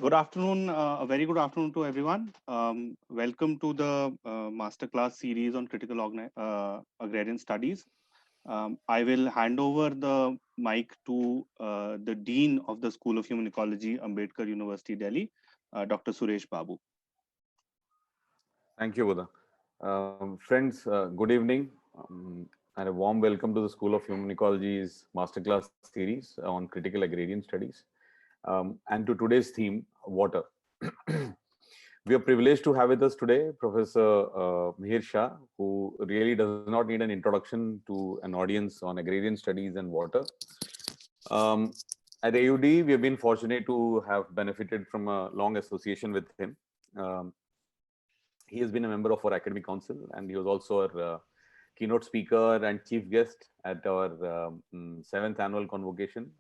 Good afternoon, a very good afternoon to everyone. Welcome to the Masterclass series on agrarian studies. I will hand over the mic to the Dean of the School of Human Ecology, Ambedkar University, Delhi, Dr. Suresh Babu. Thank you, Buddha. Friends, good evening and a warm welcome to the School of Human Ecology's Masterclass series on critical agrarian studies and to today's theme, water. We are privileged to have with us today Professor Mihir Shah, who really does not need an introduction to an audience on agrarian studies and water. At AUD, we have been fortunate to have benefited from a long association with him. He has been a member of our academic council, and he was also our keynote speaker and chief guest at our 7th annual convocation,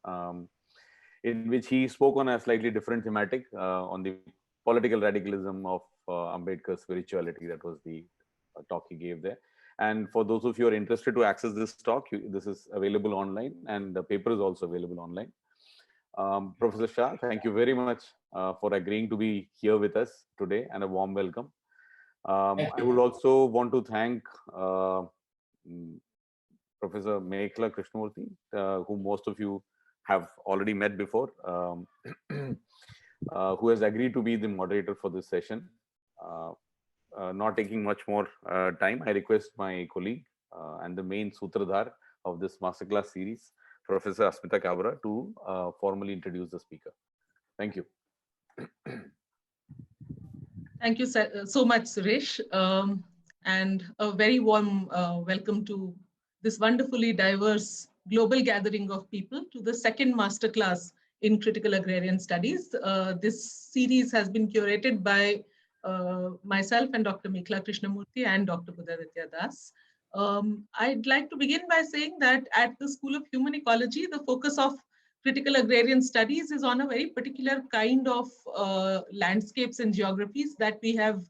in which he spoke on a slightly different thematic on the political radicalism of Ambedkar's spirituality. That was the talk he gave there. And for those of you who are interested to access this talk, this is available online, and the paper is also available online. Professor Shah, thank you very much for agreeing to be here with us today, and a warm welcome. I would also want to thank Professor Meghla Krishnamurthy, whom most of you have already met before, who has agreed to be the moderator for this session. Not taking much more time, I request my colleague and the main Sutradhar of this Masterclass series, Professor Asmita Kabra, to formally introduce the speaker. Thank you. Thank you so much, Suresh, and a very warm welcome to this wonderfully diverse global gathering of people to the second masterclass in critical agrarian studies. This series has been curated by myself and Dr. Meghla Krishnamurthy and Dr. Buddhaditya Das. I'd like to begin by saying that at the School of Human Ecology, the focus of critical agrarian studies is on a very particular kind of landscapes and geographies that we have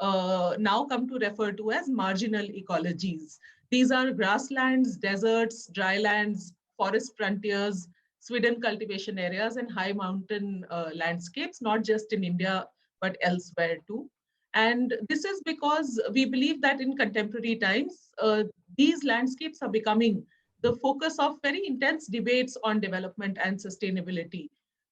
now come to refer to as marginal ecologies. These are grasslands, deserts, drylands, forest frontiers, swidden cultivation areas, and high mountain landscapes, not just in India, but elsewhere too. And this is because we believe that in contemporary times, these landscapes are becoming the focus of very intense debates on development and sustainability.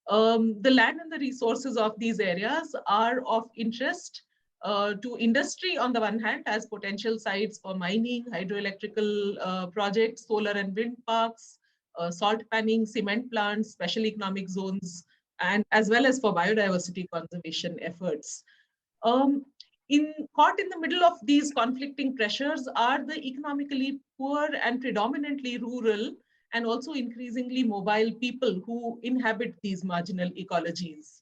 The land and the resources of these areas are of interest to industry on the one hand as potential sites for mining, hydroelectrical projects, solar and wind parks, salt panning, cement plants, special economic zones, and as well as for biodiversity conservation efforts. Caught in the middle of these conflicting pressures are the economically poor and predominantly rural and also increasingly mobile people who inhabit these marginal ecologies.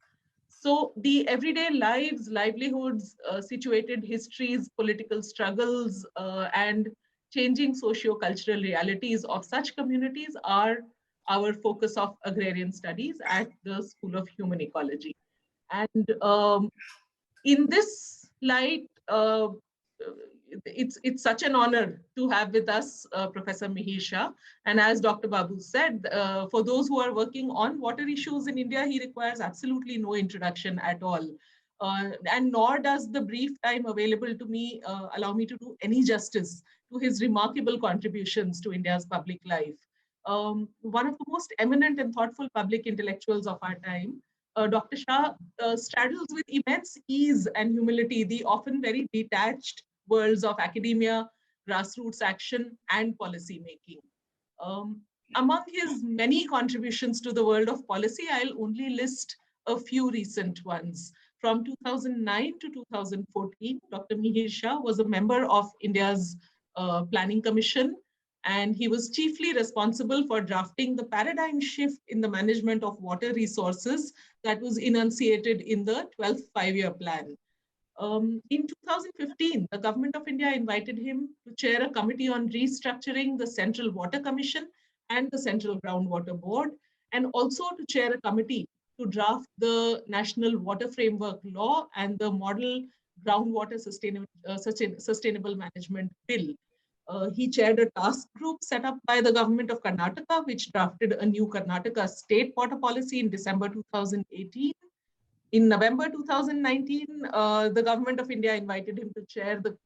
So the everyday lives, livelihoods, situated histories, political struggles, and changing socio-cultural realities of such communities are our focus of agrarian studies at the School of Human Ecology. And in this light, it's such an honor to have with us Professor Mihir Shah. And as Dr. Babu said, for those who are working on water issues in India, he requires absolutely no introduction at all. And nor does the brief time available to me allow me to do any justice to his remarkable contributions to India's public life. One of the most eminent and thoughtful public intellectuals of our time, Dr. Shah straddles with immense ease and humility the often very detached worlds of academia, grassroots action, and policy making. Among his many contributions to the world of policy, I'll only list a few recent ones. From 2009 to 2014, Dr. Mihir Shah was a member of India's Planning Commission, and he was chiefly responsible for drafting the paradigm shift in the management of water resources that was enunciated in the 12th five-year plan. In 2015, the Government of India invited him to chair a committee on restructuring the Central Water Commission and the Central Groundwater Board, and also to chair a committee to draft the National Water Framework Law and the Model Groundwater Sustainable Management Bill. He chaired a task group set up by the government of Karnataka, which drafted a new Karnataka state water policy in December 2018. In November 2019, the government of India invited him to chair the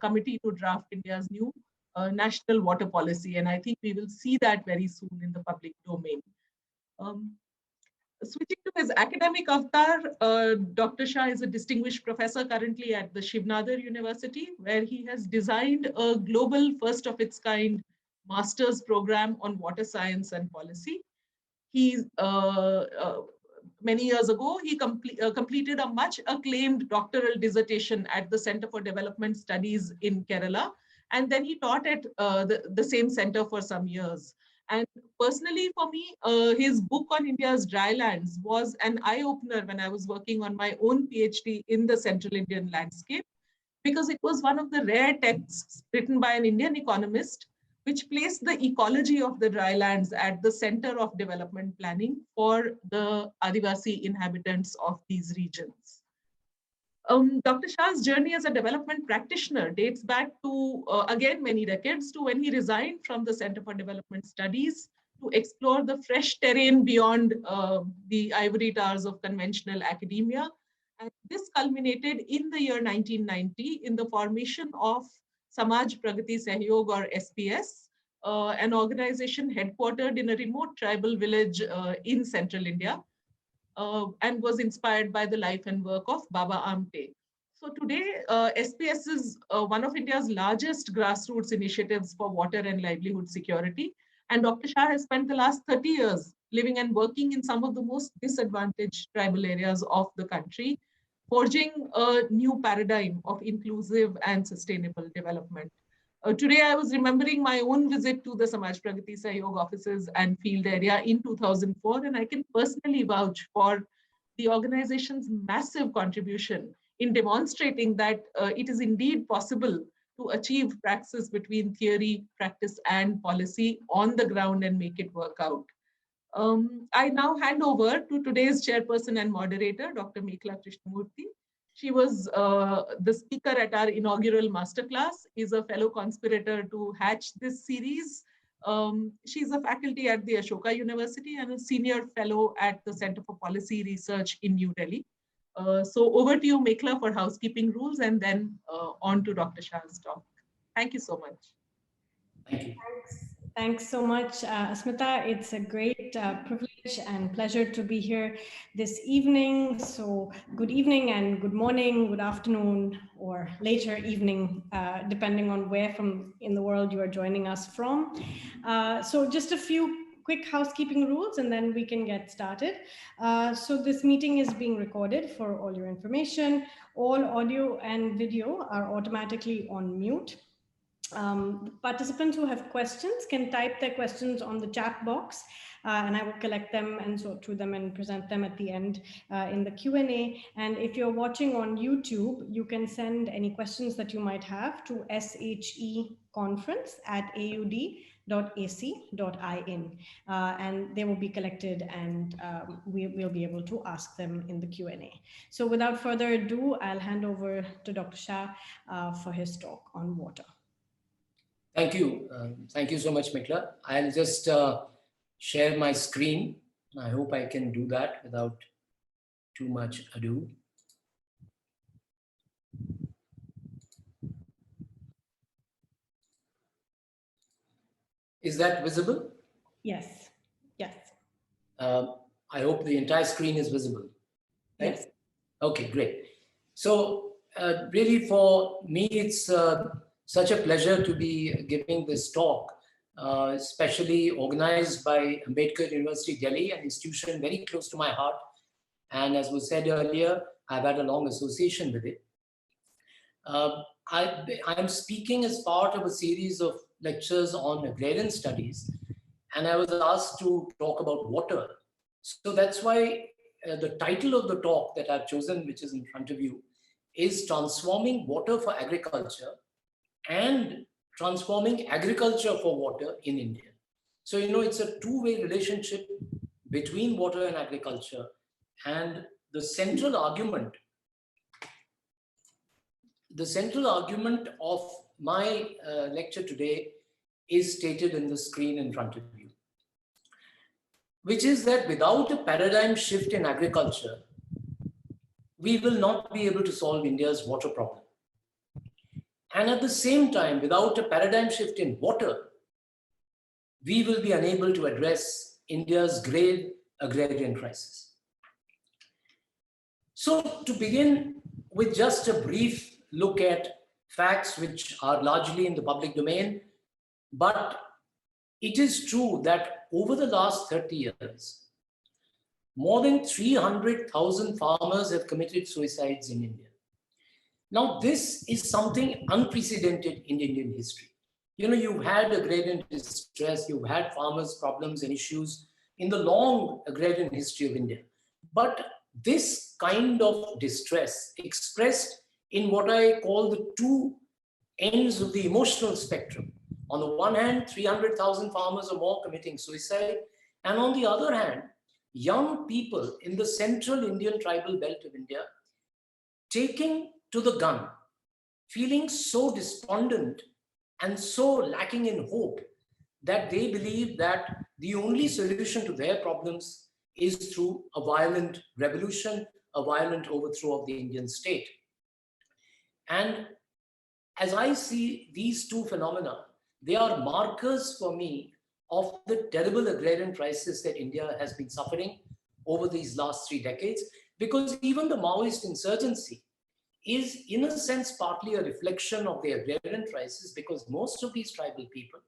committee to draft India's new national water policy. And I think we will see that very soon in the public domain. Switching to his academic avatar, Dr. Shah is a distinguished professor currently at the Shiv Nadar University, where he has designed a global first of its kind master's program on water science and policy. He, many years ago, he completed a much acclaimed doctoral dissertation at the Center for Development Studies in Kerala. And then he taught at the same center for some years. And personally, for me, his book on India's drylands was an eye-opener when I was working on my own PhD in the Central Indian landscape, because it was one of the rare texts written by an Indian economist, which placed the ecology of the drylands at the center of development planning for the Adivasi inhabitants of these regions. Dr. Shah's journey as a development practitioner dates back to, again, many decades, to when he resigned from the Center for Development Studies to explore the fresh terrain beyond the ivory towers of conventional academia. And this culminated in the year 1990 in the formation of Samaj Pragati Sahyog, or SPS, an organization headquartered in a remote tribal village in central India, and was inspired by the life and work of Baba Amte. So today, SPS is one of India's largest grassroots initiatives for water and livelihood security. And Dr. Shah has spent the last 30 years living and working in some of the most disadvantaged tribal areas of the country, forging a new paradigm of inclusive and sustainable development. Today, I was remembering my own visit to the Samaj Pragati Sahyog offices and field area in 2004, and I can personally vouch for the organization's massive contribution in demonstrating that it is indeed possible to achieve praxis between theory, practice, and policy on the ground and make it work out. I now hand over to today's chairperson and moderator, Dr. Meghla Krishnamurthy. She was the speaker at our inaugural masterclass, is a fellow conspirator to hatch this series. She's a faculty at the Ashoka University and a senior fellow at the Center for Policy Research in New Delhi. So over to you, Meghla, for housekeeping rules, and then on to Dr. Shah's talk. Thank you so much. Thank you. Thanks so much, Smita. It's a great privilege and pleasure to be here this evening. So good evening and good morning, good afternoon, or later evening, depending on where from in the world you are joining us from. So just a few quick housekeeping rules and then we can get started. So this meeting is being recorded for all your information. All audio and video are automatically on mute. Participants who have questions can type their questions on the chat box and I will collect them and sort through them and present them at the end in the Q&A. And if you're watching on YouTube, you can send any questions that you might have to sheconference@aud.ac.in and they will be collected and we'll be able to ask them in the Q&A. So without further ado, I'll hand over to Dr. Shah for his talk on water. Thank you. Thank you so much, Meghla. I'll just share my screen. I hope I can do that without too much ado. Is that visible? Yes. Yes. I hope the entire screen is visible. Right? Yes. Okay, great. So really for me, it's such a pleasure to be giving this talk, especially organized by Ambedkar University, Delhi, an institution very close to my heart. And as was said earlier, I've had a long association with it. I'm speaking as part of a series of lectures on agrarian studies, and I was asked to talk about water. So that's why the title of the talk that I've chosen, which is in front of you, is Transforming Water for Agriculture and Transforming Agriculture for Water in India. So, you know, it's a two-way relationship between water and agriculture. And the central argument of my lecture today is stated in the screen in front of you, which is that without a paradigm shift in agriculture, we will not be able to solve India's water problem. And at the same time, without a paradigm shift in water, we will be unable to address India's grave agrarian crisis. So to begin with just a brief look at facts which are largely in the public domain, but it is true that over the last 30 years, more than 300,000 farmers have committed suicides in India. Now, this is something unprecedented in Indian history. You know, you've had agrarian distress, you've had farmers' problems and issues in the long agrarian history of India. But this kind of distress expressed in what I call the two ends of the emotional spectrum. On the one hand, 300,000 farmers or more committing suicide. And on the other hand, young people in the central Indian tribal belt of India taking to the gun, feeling so despondent and so lacking in hope that they believe that the only solution to their problems is through a violent revolution, a violent overthrow of the Indian state. And as I see these two phenomena, they are markers for me of the terrible agrarian crisis that India has been suffering over these last 3 decades, because even the Maoist insurgency is in a sense partly a reflection of the agrarian crisis, because most of these tribal people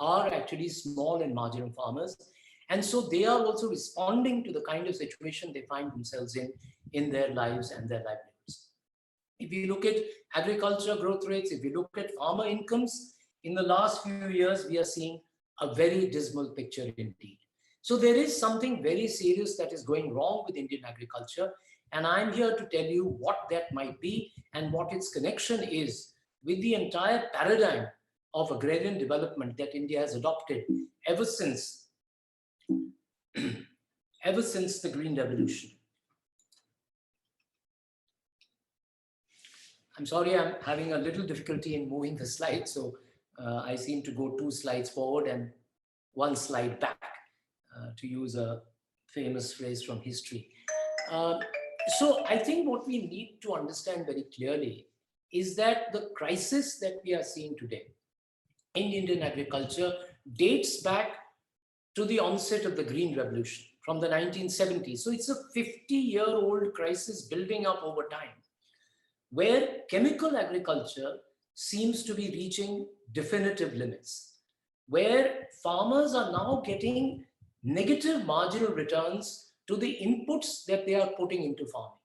are actually small and marginal farmers. And so they are also responding to the kind of situation they find themselves in their lives and their livelihoods. If you look at agriculture growth rates, if you look at farmer incomes, in the last few years, we are seeing a very dismal picture indeed. So there is something very serious that is going wrong with Indian agriculture. And I'm here to tell you what that might be and what its connection is with the entire paradigm of agrarian development that India has adopted ever since the Green Revolution. I'm sorry, I'm having a little difficulty in moving the slide, so I seem to go 2 slides forward and 1 slide back, to use a famous phrase from history. So I think what we need to understand very clearly is that the crisis that we are seeing today in Indian agriculture dates back to the onset of the Green Revolution from the 1970s. So it's a 50-year-old crisis building up over time, where chemical agriculture seems to be reaching definitive limits, where farmers are now getting negative marginal returns to the inputs that they are putting into farming,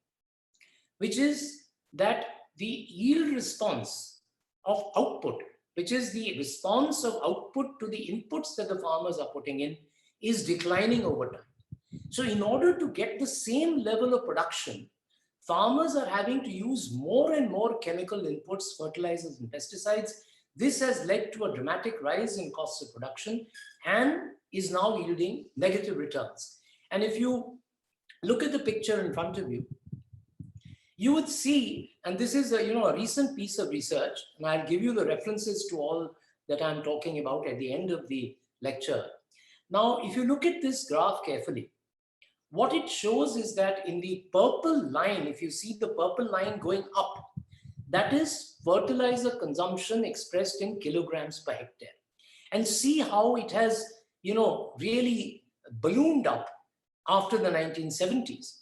which is that the yield response of output, which is the response of output to the inputs that the farmers are putting in, is declining over time. So in order to get the same level of production, farmers are having to use more and more chemical inputs, fertilizers and pesticides. This has led to a dramatic rise in costs of production and is now yielding negative returns. And if you look at the picture in front of you, you would see, and this is a recent piece of research, and I'll give you the references to all that I'm talking about at the end of the lecture. Now, if you look at this graph carefully, what it shows is that in the purple line, if you see the purple line going up, that is fertilizer consumption expressed in kilograms per hectare. And see how it has, really ballooned up after the 1970s.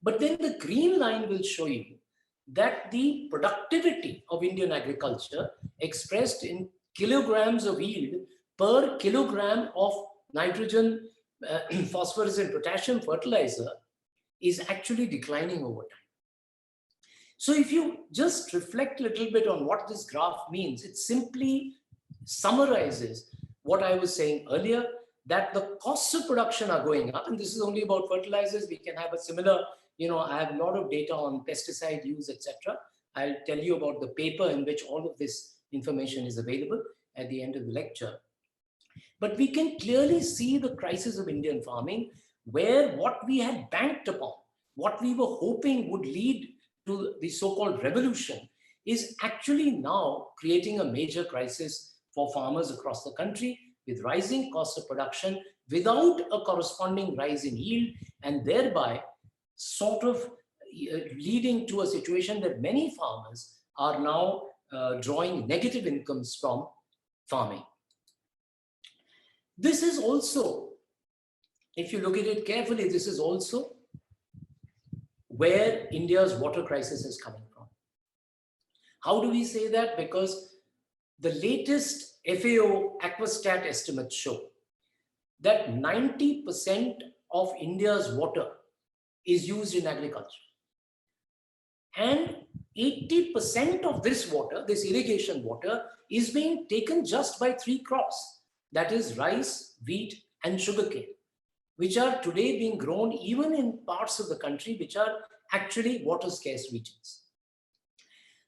But then the green line will show you that the productivity of Indian agriculture expressed in kilograms of yield per kilogram of nitrogen, phosphorus and potassium fertilizer is actually declining over time. So if you just reflect a little bit on what this graph means, it simply summarizes what I was saying earlier, that the costs of production are going up. And this is only about fertilizers. We can have a similar, I have a lot of data on pesticide use, etc. I'll tell you about the paper in which all of this information is available at the end of the lecture. But we can clearly see the crisis of Indian farming, where what we had banked upon, what we were hoping would lead to the so-called revolution, is actually now creating a major crisis for farmers across the country, with rising costs of production without a corresponding rise in yield, and thereby sort of, leading to a situation that many farmers are now drawing negative incomes from farming. This is also, if you look at it carefully, this is also where India's water crisis is coming from. How do we say that? Because the latest FAO Aquastat estimates show that 90% of India's water is used in agriculture. And 80% of this water, this irrigation water, is being taken just by 3 crops. That is rice, wheat, and sugarcane, which are today being grown even in parts of the country which are actually water scarce regions.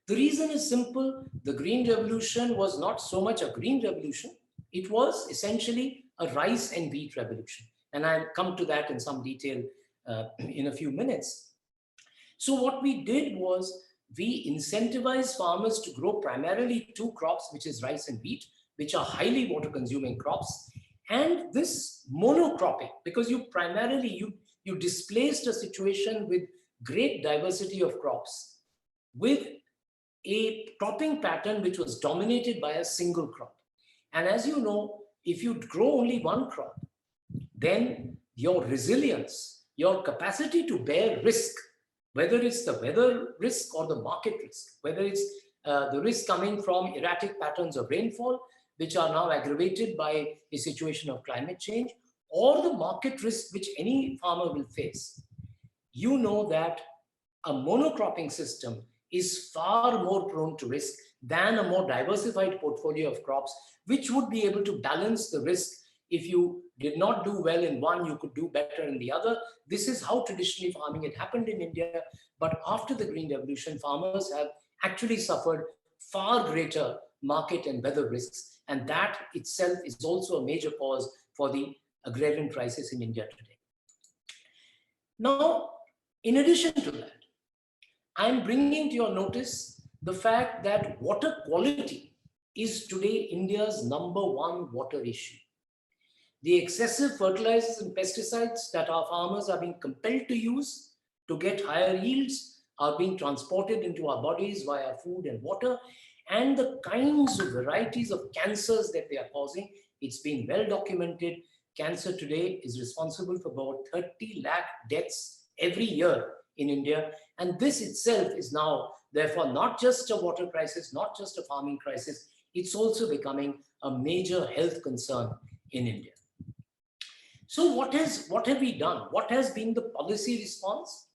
The reason is simple. The Green Revolution was not so much a green revolution. It was essentially a rice and wheat revolution. And I'll come to that in some detail in a few minutes. So what we did was we incentivized farmers to grow primarily 2 crops, which is rice and wheat, which are highly water consuming crops. And this monocropping, because you primarily, you displaced a situation with great diversity of crops with a cropping pattern which was dominated by a single crop. And as you know, if you grow only 1 crop, then your resilience, your capacity to bear risk, whether it's the weather risk or the market risk, whether it's the risk coming from erratic patterns of rainfall, which are now aggravated by a situation of climate change, or the market risk which any farmer will face, you know that a monocropping system is far more prone to risk than a more diversified portfolio of crops, which would be able to balance the risk. If you did not do well in one, you could do better in the other. This is how traditionally farming had happened in India. But after the Green Revolution, farmers have actually suffered far greater market and weather risks. And that itself is also a major cause for the agrarian crisis in India today. Now, in addition to that, I'm bringing to your notice the fact that water quality is today India's #1 water issue. The excessive fertilizers and pesticides that our farmers are being compelled to use to get higher yields are being transported into our bodies via food and water, and the kinds of varieties of cancers that they are causing, it's been well documented. Cancer today is responsible for about 30 lakh deaths every year in India. And this itself is now, therefore, not just a water crisis, not just a farming crisis, it's also becoming a major health concern in India. So what have we done? What has been the policy response?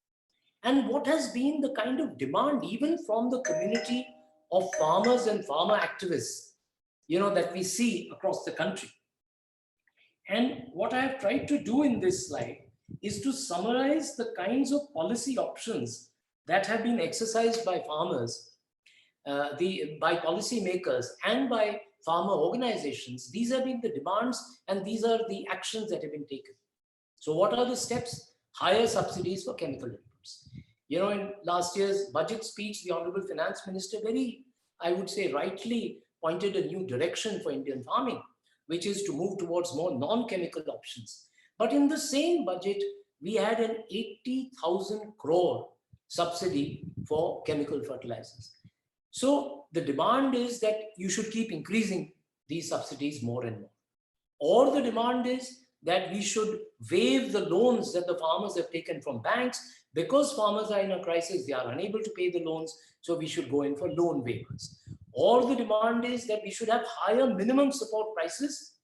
And what has been the kind of demand even from the community of farmers and farmer activists, that we see across the country? And what I have tried to do in this slide is to summarize the kinds of policy options that have been exercised by farmers, by policymakers, and by farmer organizations. These have been the demands, and these are the actions that have been taken. So what are the steps? Higher subsidies for chemical inputs. In last year's budget speech, the Honorable Finance Minister very, I would say, rightly pointed a new direction for Indian farming, which is to move towards more non-chemical options. But in the same budget, we had an 80,000 crore subsidy for chemical fertilizers. So the demand is that you should keep increasing these subsidies more and more. Or the demand is that we should waive the loans that the farmers have taken from banks. Because farmers are in a crisis, they are unable to pay the loans, so we should go in for loan waivers. Or the demand is that we should have higher minimum support prices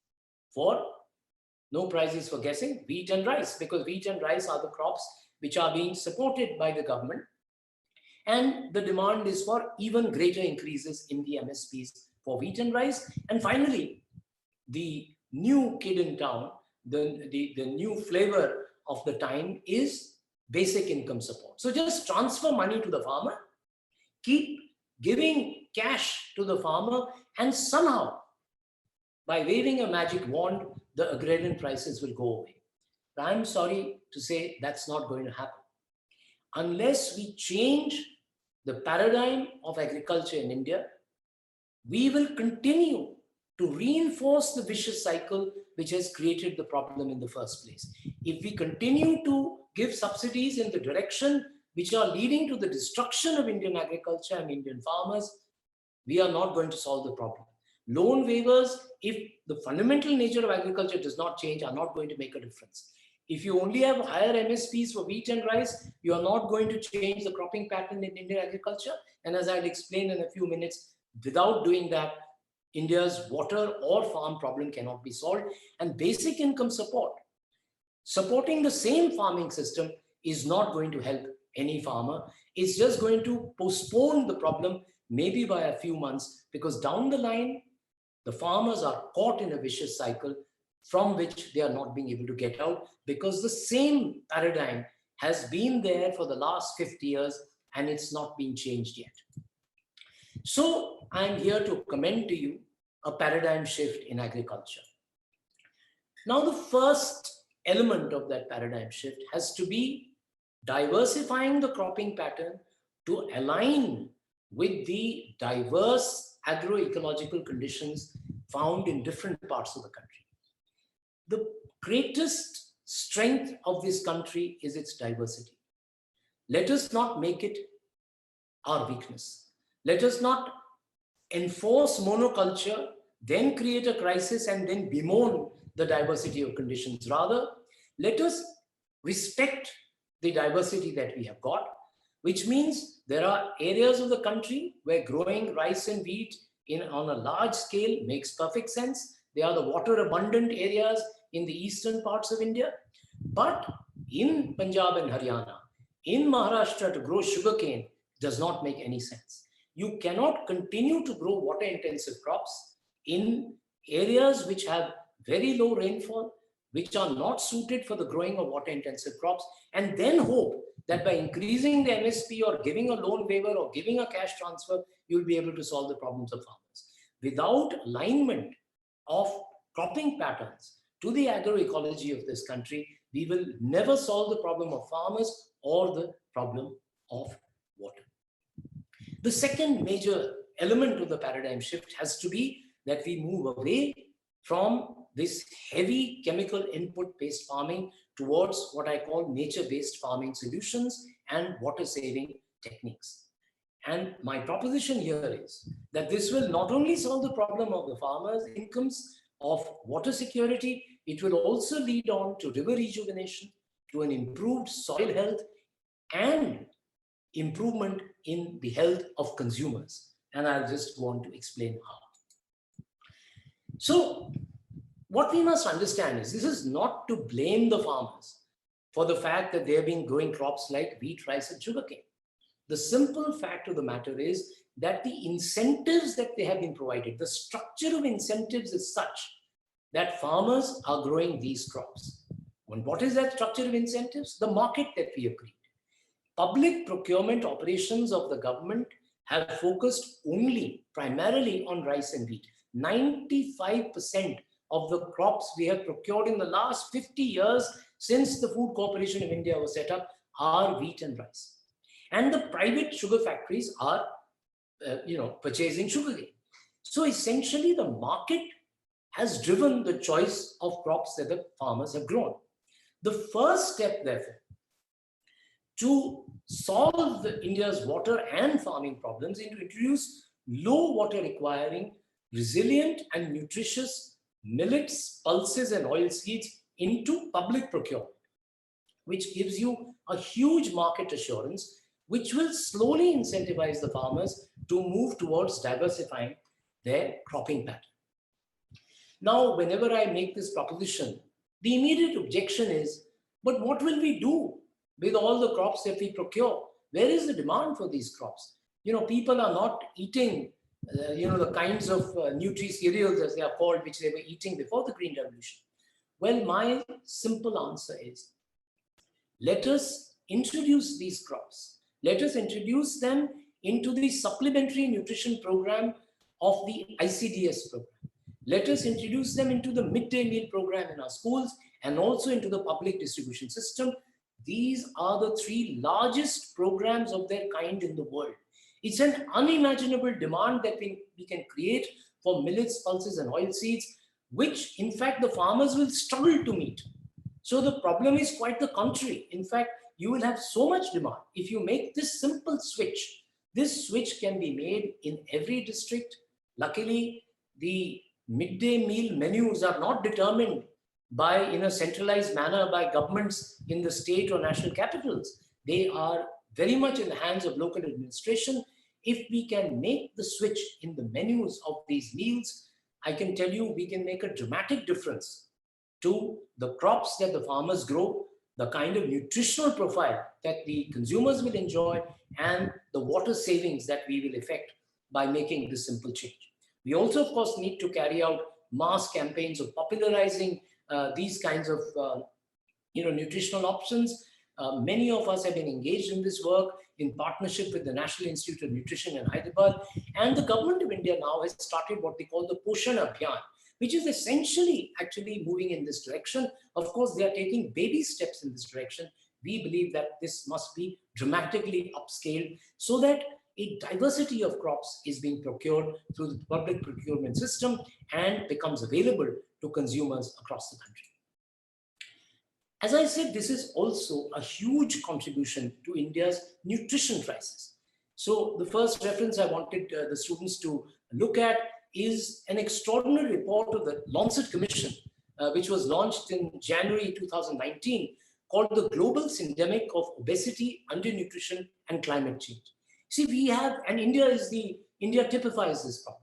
for, no prices for guessing, wheat and rice, because wheat and rice are the crops which are being supported by the government. And the demand is for even greater increases in the MSPs for wheat and rice. And finally, the new kid in town, the new flavor of the time is basic income support. So just transfer money to the farmer, keep giving cash to the farmer, and somehow, by waving a magic wand, the agrarian prices will go away. But I'm sorry to say that's not going to happen. Unless we change the paradigm of agriculture in India, we will continue to reinforce the vicious cycle which has created the problem in the first place. If we continue to give subsidies in the direction which are leading to the destruction of Indian agriculture and Indian farmers, we are not going to solve the problem. Loan waivers, if the fundamental nature of agriculture does not change, are not going to make a difference. If you only have higher MSPs for wheat and rice, you are not going to change the cropping pattern in Indian agriculture. And as I'll explain in a few minutes, without doing that, India's water or farm problem cannot be solved. And basic income support, supporting the same farming system, is not going to help any farmer. It's just going to postpone the problem maybe by a few months, because down the line, the farmers are caught in a vicious cycle from which they are not being able to get out, because the same paradigm has been there for the last 50 years and it's not been changed yet. So I'm here to commend to you a paradigm shift in agriculture. Now, the first element of that paradigm shift has to be diversifying the cropping pattern to align with the diverse agroecological conditions found in different parts of the country. The greatest strength of this country is its diversity. Let us not make it our weakness. Let us not enforce monoculture, then create a crisis and then bemoan the diversity of conditions. Rather, let us respect the diversity that we have got, which means there are areas of the country where growing rice and wheat on a large scale makes perfect sense. They are the water abundant areas in the eastern parts of India. But in Punjab and Haryana, in Maharashtra, to grow sugarcane does not make any sense. You cannot continue to grow water intensive crops in areas which have very low rainfall, which are not suited for the growing of water intensive crops, and then hope that by increasing the MSP or giving a loan waiver or giving a cash transfer, you'll be able to solve the problems of farmers. Without alignment of cropping patterns to the agroecology of this country, we will never solve the problem of farmers or the problem of water. The second major element of the paradigm shift has to be that we move away from this heavy chemical input-based farming towards what I call nature-based farming solutions and water-saving techniques. And my proposition here is that this will not only solve the problem of the farmers' incomes, of water security, it will also lead on to river rejuvenation, to an improved soil health, and improvement in the health of consumers. And I'll just want to explain how. So, what we must understand is this is not to blame the farmers for the fact that they have been growing crops like wheat, rice, and sugarcane. The simple fact of the matter is that the incentives that they have been provided, the structure of incentives is such that farmers are growing these crops. And what is that structure of incentives? The market that we agreed. Public procurement operations of the government have focused only, primarily on rice and wheat. 95% of the crops we have procured in the last 50 years since the Food Corporation of India was set up are wheat and rice. And the private sugar factories are purchasing sugarcane. So essentially the market has driven the choice of crops that the farmers have grown. The first step, therefore, to solve India's water and farming problems is to introduce low water requiring, resilient and nutritious millets, pulses and oilseeds into public procurement, which gives you a huge market assurance, which will slowly incentivize the farmers to move towards diversifying their cropping pattern. Now, whenever I make this proposition, the immediate objection is, but what will we do with all the crops that we procure? Where is the demand for these crops? People are not eating, the kinds of nutri-cereals, as they are called, which they were eating before the Green Revolution. Well, my simple answer is, let us introduce these crops. Let us introduce them into the supplementary nutrition program of the ICDS program. Let us introduce them into the midday meal program in our schools and also into the public distribution system. These are the 3 largest programs of their kind in the world. It's an unimaginable demand that we can create for millets, pulses, and oilseeds, which in fact the farmers will struggle to meet. So the problem is quite the contrary. In fact, you will have so much demand. If you make this simple switch, this switch can be made in every district. Luckily, the midday meal menus are not determined by, in a centralized manner, by governments in the state or national capitals. They are very much in the hands of local administration. If we can make the switch in the menus of these meals, I can tell you we can make a dramatic difference to the crops that the farmers grow, the kind of nutritional profile that the consumers will enjoy, and the water savings that we will effect by making this simple change. We also, of course, need to carry out mass campaigns of popularizing these kinds of nutritional options. Many of us have been engaged in this work in partnership with the National Institute of Nutrition in Hyderabad, and the government of India now has started what they call the Poshan Abhiyan, which is essentially actually moving in this direction. Of course, they are taking baby steps in this direction. We believe that this must be dramatically upscaled so that a diversity of crops is being procured through the public procurement system and becomes available to consumers across the country. As I said, this is also a huge contribution to India's nutrition crisis. So the first reference I wanted the students to look at is an extraordinary report of the Lancet Commission, which was launched in January 2019, called The Global Syndemic of Obesity, Undernutrition, and Climate Change. See, we have, and India typifies this problem,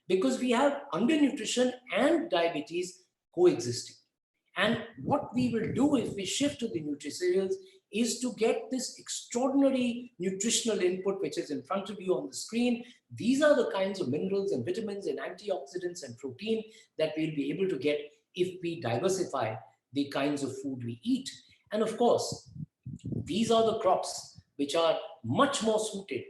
because we have undernutrition and diabetes coexisting. And what we will do if we shift to the nutriceuticals is to get this extraordinary nutritional input, which is in front of you on the screen. These are the kinds of minerals and vitamins and antioxidants and protein that we'll be able to get if we diversify the kinds of food we eat. And of course, these are the crops which are much more suited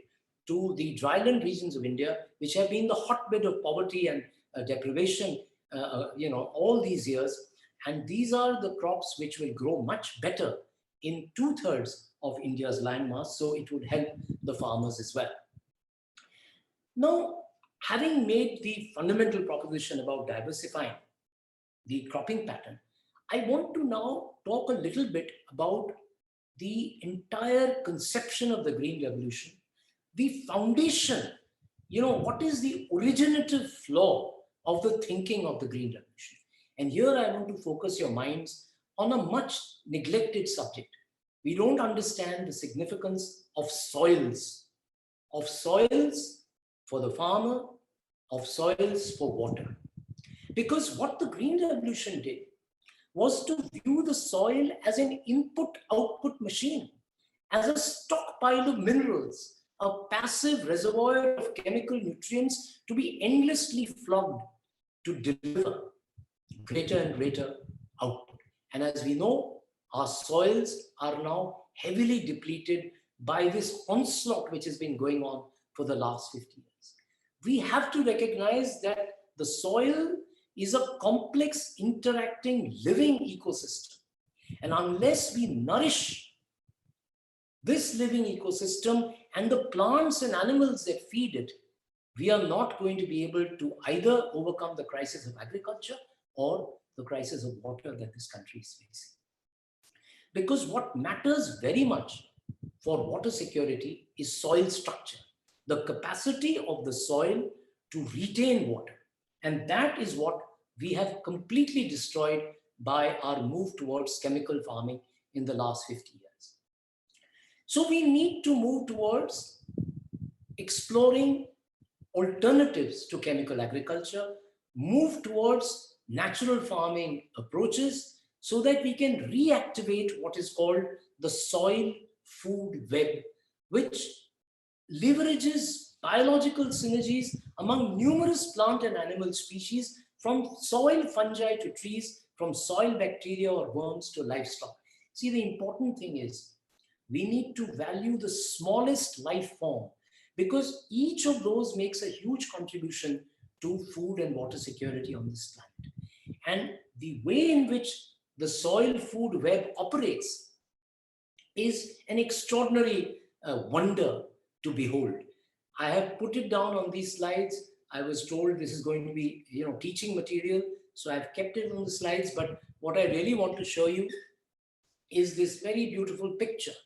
to the dryland regions of India, which have been the hotbed of poverty and deprivation, all these years. And these are the crops which will grow much better in 2/3 of India's landmass, so it would help the farmers as well. Now, having made the fundamental proposition about diversifying the cropping pattern, I want to now talk a little bit about the entire conception of the Green Revolution, the foundation, what is the originative flaw of the thinking of the Green Revolution. And here I want to focus your minds on a much neglected subject. We don't understand the significance of soils for the farmer, of soils for water. Because what the Green Revolution did was to view the soil as an input-output machine, as a stockpile of minerals, a passive reservoir of chemical nutrients to be endlessly flogged to deliver greater and greater output. And as we know, our soils are now heavily depleted by this onslaught which has been going on for the last 50 years. We have to recognize that the soil is a complex, interacting, living ecosystem. And unless we nourish this living ecosystem and the plants and animals that feed it, we are not going to be able to either overcome the crisis of agriculture or the crisis of water that this country is facing. Because what matters very much for water security is soil structure, the capacity of the soil to retain water. And that is what we have completely destroyed by our move towards chemical farming in the last 50 years. So we need to move towards exploring alternatives to chemical agriculture, move towards natural farming approaches so that we can reactivate what is called the soil food web, which leverages biological synergies among numerous plant and animal species, from soil fungi to trees, from soil bacteria or worms to livestock. See, the important thing is we need to value the smallest life form, because each of those makes a huge contribution to food and water security on this planet. And the way in which the soil food web operates is an extraordinary wonder to behold. I have put it down on these slides. I was told this is going to be, teaching material, so I've kept it on the slides. But what I really want to show you is this very beautiful picture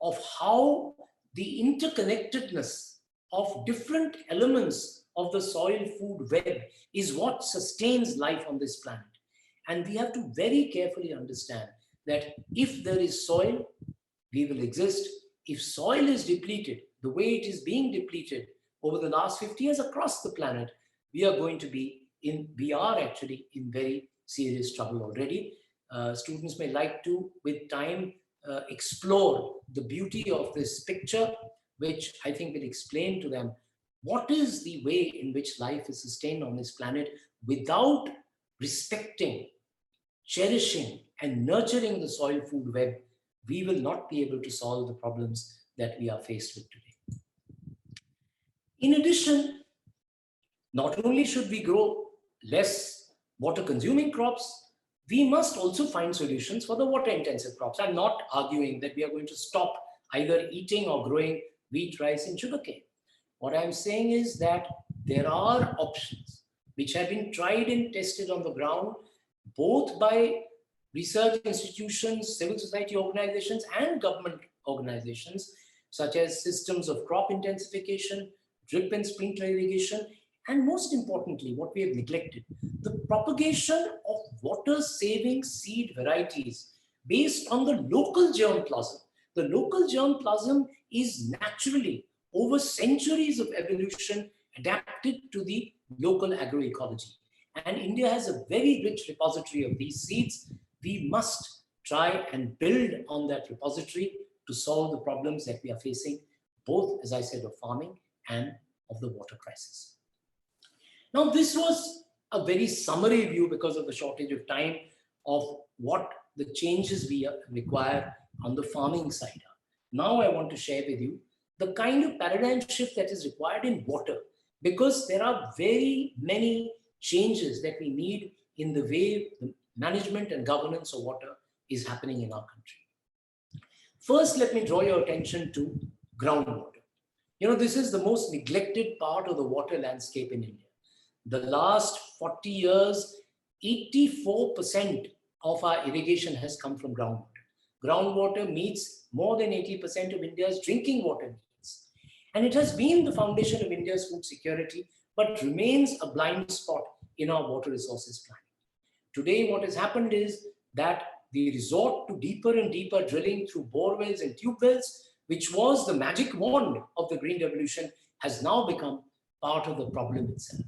of how the interconnectedness of different elements of the soil food web is what sustains life on this planet. And we have to very carefully understand that if there is soil, we will exist. If soil is depleted, the way it is being depleted over the last 50 years across the planet, we are actually in very serious trouble already. Students may like to, with time, explore the beauty of this picture, which I think will explain to them what is the way in which life is sustained on this planet without respecting, cherishing, and nurturing the soil food web. We will not be able to solve the problems that we are faced with today. In addition, not only should we grow less water consuming crops, we must also find solutions for the water intensive crops. I'm not arguing that we are going to stop either eating or growing wheat, rice, and sugarcane. What I'm saying is that there are options which have been tried and tested on the ground, both by research institutions, civil society organizations, and government organizations, such as systems of crop intensification, drip and sprinkler irrigation, and most importantly, what we have neglected, the propagation of water-saving seed varieties based on the local germplasm. The local germplasm is naturally, over centuries of evolution, adapted to the local agroecology. And India has a very rich repository of these seeds. We must try and build on that repository to solve the problems that we are facing, both, as I said, of farming and of the water crisis. Now, this was a very summary view, because of the shortage of time, of what the changes we require on the farming side are. Now I want to share with you the kind of paradigm shift that is required in water, because there are very many changes that we need in the way the management and governance of water is happening in our country. First, let me draw your attention to groundwater. You know, this is the most neglected part of the water landscape in India. The last 40 years, 84% of our irrigation has come from groundwater. Groundwater meets more than 80% of India's drinking water needs. And it has been the foundation of India's food security, but remains a blind spot in our water resources planning. Today, what has happened is that the resort to deeper and deeper drilling through bore wells and tube wells, which was the magic wand of the Green Revolution, has now become part of the problem itself.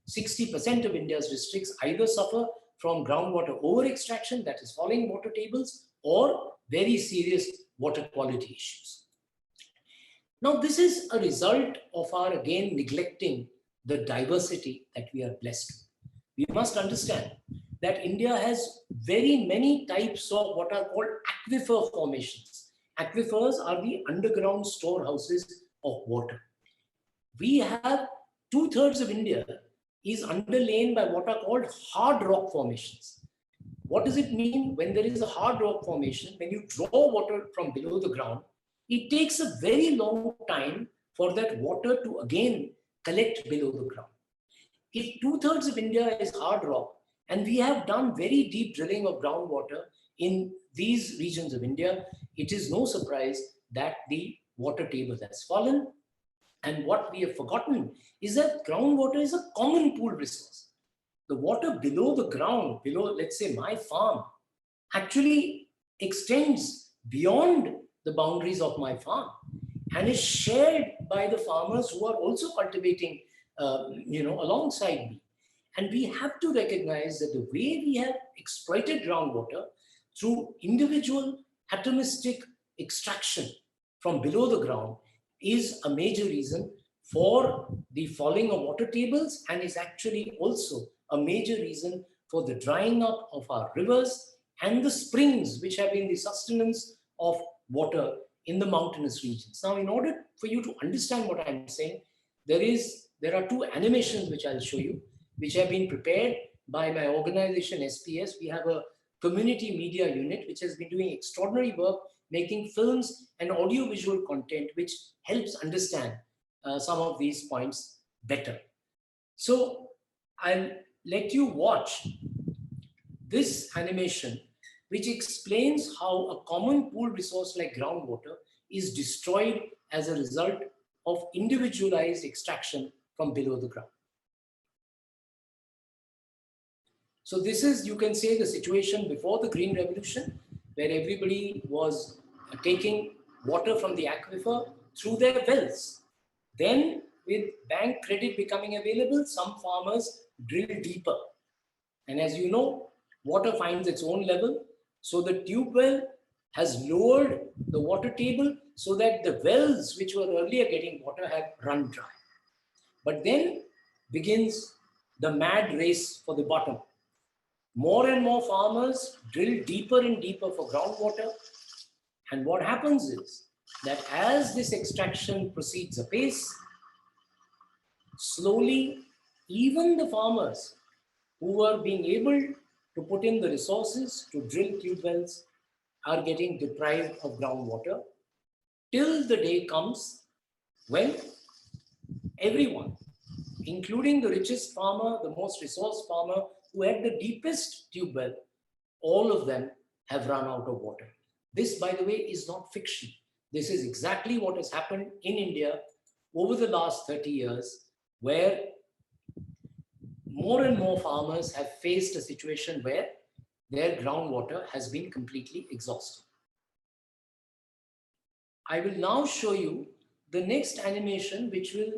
60% of India's districts either suffer from groundwater over-extraction, that is falling water tables, or very serious water quality issues. Now, this is a result of our, again, neglecting the diversity that we are blessed with. We must understand that India has very many types of what are called aquifer formations. Aquifers are the underground storehouses of water. We have 2/3 of India is underlain by what are called hard rock formations. What does it mean when there is a hard rock formation? When you draw water from below the ground, it takes a very long time for that water to again collect below the ground. If 2/3 of India is hard rock, and we have done very deep drilling of groundwater in these regions of India, it is no surprise that the water table has fallen. And what we have forgotten is that groundwater is a common pool resource. The water below the ground, below, let's say, my farm, actually extends beyond the boundaries of my farm and is shared by the farmers who are also cultivating, alongside me. And we have to recognize that the way we have exploited groundwater through individual atomistic extraction from below the ground is a major reason for the falling of water tables, and is actually also a major reason for the drying up of our rivers and the springs, which have been the sustenance of water in the mountainous regions. Now, in order for you to understand what I'm saying, there are two animations which I'll show you, which have been prepared by my organization SPS. We have a community media unit which has been doing extraordinary work, making films and audiovisual content which helps understand some of these points better. So I'll let you watch this animation, which explains how a common pool resource like groundwater is destroyed as a result of individualized extraction from below the ground. So this is, you can say, the situation before the Green Revolution, where everybody was taking water from the aquifer through their wells. Then with bank credit becoming available, some farmers drill deeper. And as you know, water finds its own level. So the tube well has lowered the water table so that the wells which were earlier getting water have run dry. But then begins the mad race for the bottom. More and more farmers drill deeper and deeper for groundwater. And what happens is that as this extraction proceeds apace, slowly, even the farmers who were being able to put in the resources to drill tube wells are getting deprived of groundwater till the day comes when everyone, including the richest farmer, the most resource farmer who had the deepest tube well, all of them have run out of water. This, by the way, is not fiction. This is exactly what has happened in India over the last 30 years, where more and more farmers have faced a situation where their groundwater has been completely exhausted. I will now show you the next animation, which will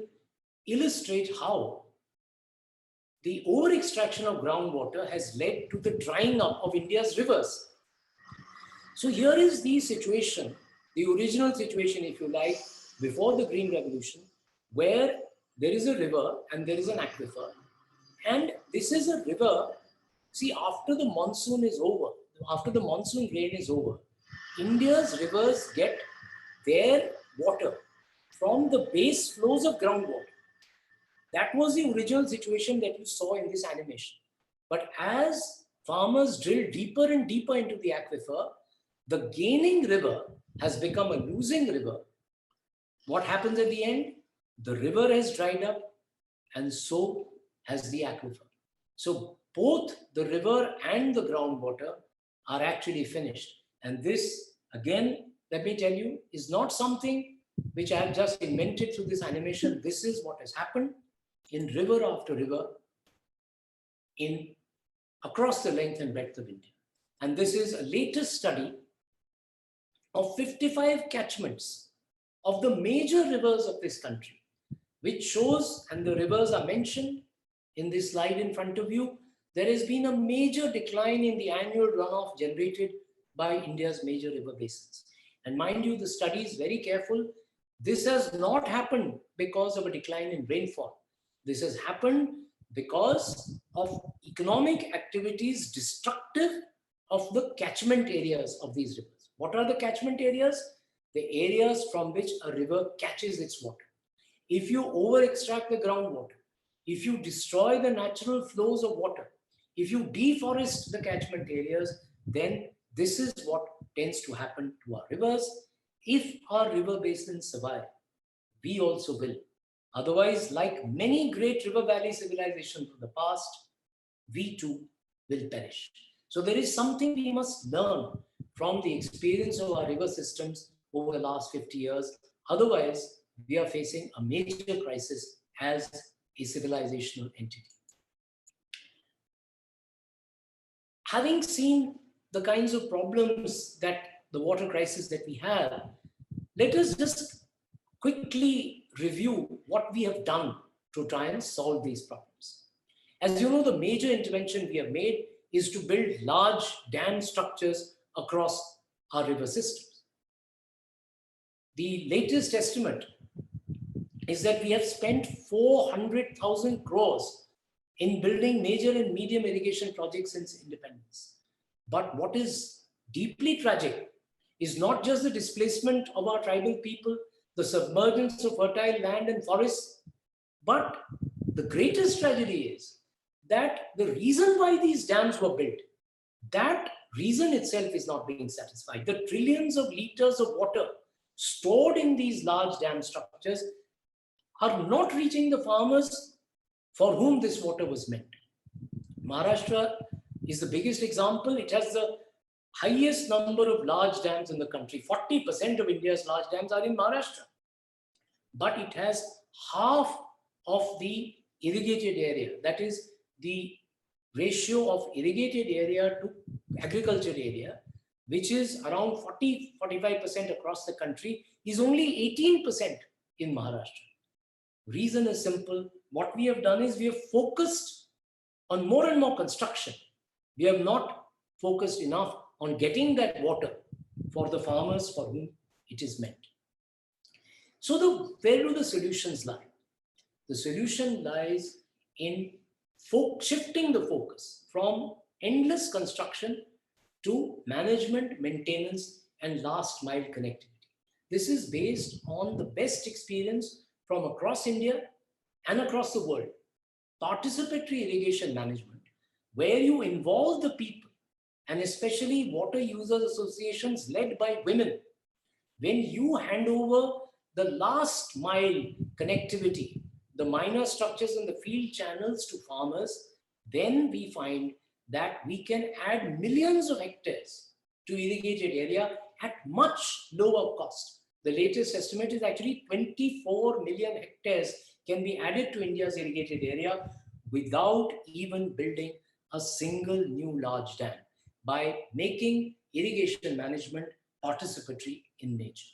illustrate how the over-extraction of groundwater has led to the drying up of India's rivers. So here is the situation, the original situation, if you like, before the Green Revolution, where there is a river and there is an aquifer. And this is a river, see, after the monsoon is over, after the monsoon rain is over, India's rivers get their water from the base flows of groundwater. That was the original situation that you saw in this animation. But as farmers drill deeper and deeper into the aquifer, the gaining river has become a losing river. What happens at the end? The river has dried up, and so has the aquifer. So both the river and the groundwater are actually finished. And this, again, let me tell you, is not something which I have just invented through this animation. This is what has happened in river after river across the length and breadth of India. And this is a latest study of 55 catchments of the major rivers of this country, which shows, and the rivers are mentioned in this slide in front of you, there has been a major decline in the annual runoff generated by India's major river basins. And mind you, the study is very careful. This has not happened because of a decline in rainfall. This has happened because of economic activities destructive of the catchment areas of these rivers. What are the catchment areas? The areas from which a river catches its water. If you over-extract the groundwater, if you destroy the natural flows of water, if you deforest the catchment areas, then this is what tends to happen to our rivers. If our river basins survive, we also will. Otherwise, like many great river valley civilizations from the past, we too will perish. So there is something we must learn from the experience of our river systems over the last 50 years. Otherwise, we are facing a major crisis as a civilizational entity. Having seen the kinds of problems that the water crisis that we have, let us just quickly review what we have done to try and solve these problems. As you know, the major intervention we have made is to build large dam structures across our river systems. The latest estimate is that we have spent 400,000 crores in building major and medium irrigation projects since independence. But what is deeply tragic is not just the displacement of our tribal people, the submergence of fertile land and forests, but the greatest tragedy is that the reason why these dams were built, that reason itself is not being satisfied. The trillions of liters of water stored in these large dam structures are not reaching the farmers for whom this water was meant. Maharashtra is the biggest example. It has the highest number of large dams in the country. 40% of India's large dams are in Maharashtra. But it has half of the irrigated area. That is the ratio of irrigated area to agriculture area, which is around 40-45% across the country, is only 18% in Maharashtra. Reason is simple. What we have done is we have focused on more and more construction. We have not focused enough on getting that water for the farmers for whom it is meant. So where do the solutions lie? The solution lies in shifting the focus from endless construction to management, maintenance, and last mile connectivity. This is based on the best experience from across India and across the world. Participatory irrigation management, where you involve the people, and especially water users associations led by women. When you hand over the last mile connectivity, the minor structures in the field channels to farmers, then we find that we can add millions of hectares to irrigated area at much lower cost. The latest estimate is actually 24 million hectares can be added to India's irrigated area without even building a single new large dam, by making irrigation management participatory in nature.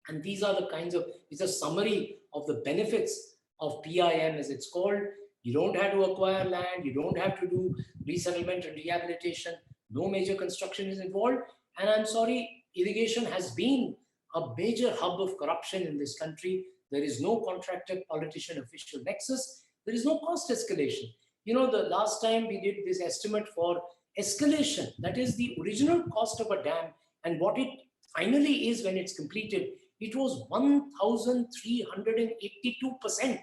And these are the kinds of, it's a summary of the benefits of PIM as it's called. You don't have to acquire land, you don't have to do resettlement and rehabilitation, no major construction is involved. And I'm sorry, irrigation has been a major hub of corruption in this country. There is no contractor, politician, official nexus. There is no cost escalation. You know, the last time we did this estimate for escalation, that is the original cost of a dam and what it finally is when it's completed, it was 1,382%.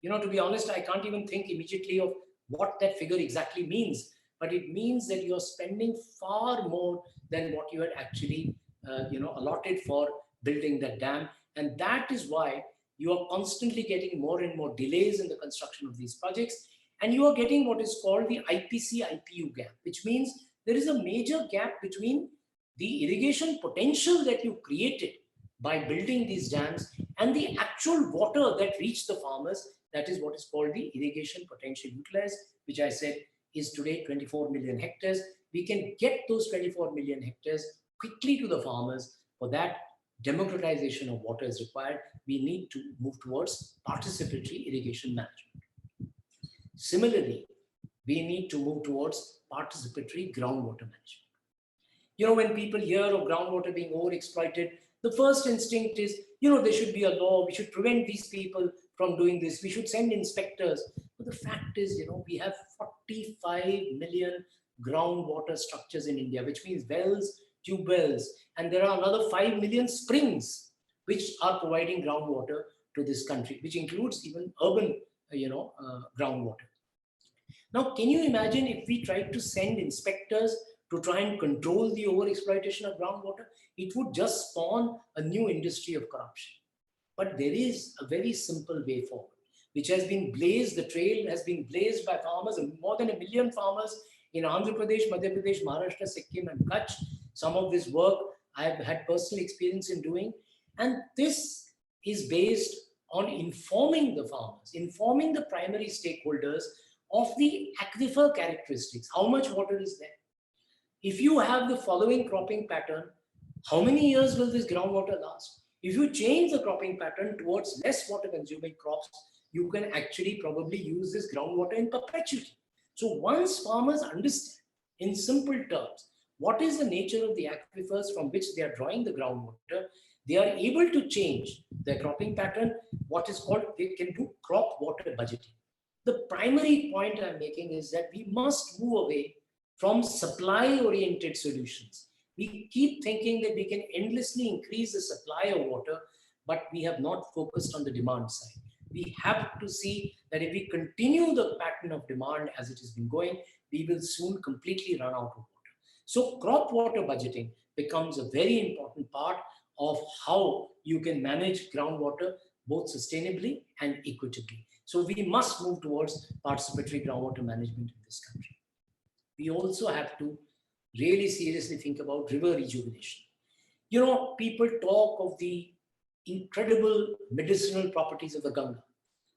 You know, to be honest, I can't even think immediately of what that figure exactly means, but it means that you're spending far more than what you had actually, allotted for building that dam. And that is why you are constantly getting more and more delays in the construction of these projects. And you are getting what is called the IPC-IPU gap, which means there is a major gap between the irrigation potential that you created by building these dams and the actual water that reached the farmers. That is what is called the irrigation potential utilized, which I said is today 24 million hectares. We can get those 24 million hectares quickly to the farmers. For that, democratization of water is required. We need to move towards participatory irrigation management. Similarly, we need to move towards participatory groundwater management. You know, when people hear of groundwater being overexploited, the first instinct is, there should be a law, we should prevent these people from doing this, we should send inspectors. But the fact is, we have 45 million groundwater structures in India, which means wells, tube wells, and there are another 5 million springs which are providing groundwater to this country, which includes even urban groundwater. Now, can you imagine if we tried to send inspectors to try and control the overexploitation of groundwater? It would just spawn a new industry of corruption. But there is a very simple way forward, which has been blazed, the trail has been blazed by farmers, more than 1 million farmers in Andhra Pradesh, Madhya Pradesh, Maharashtra, Sikkim, and Kutch. Some of this work I have had personal experience in doing. And this is based on informing the farmers, informing the primary stakeholders of the aquifer characteristics. How much water is there? If you have the following cropping pattern, how many years will this groundwater last? If you change the cropping pattern towards less water consuming crops, you can actually probably use this groundwater in perpetuity. So once farmers understand in simple terms, what is the nature of the aquifers from which they are drawing the groundwater, they are able to change their cropping pattern, what is called, they can do crop water budgeting. The primary point I'm making is that we must move away from supply-oriented solutions. We keep thinking that we can endlessly increase the supply of water, but we have not focused on the demand side. We have to see that if we continue the pattern of demand as it has been going, we will soon completely run out of water. So crop water budgeting becomes a very important part of how you can manage groundwater both sustainably and equitably. So we must move towards participatory groundwater management in this country. We also have to really seriously think about river rejuvenation. You know, people talk of the incredible medicinal properties of the Ganga.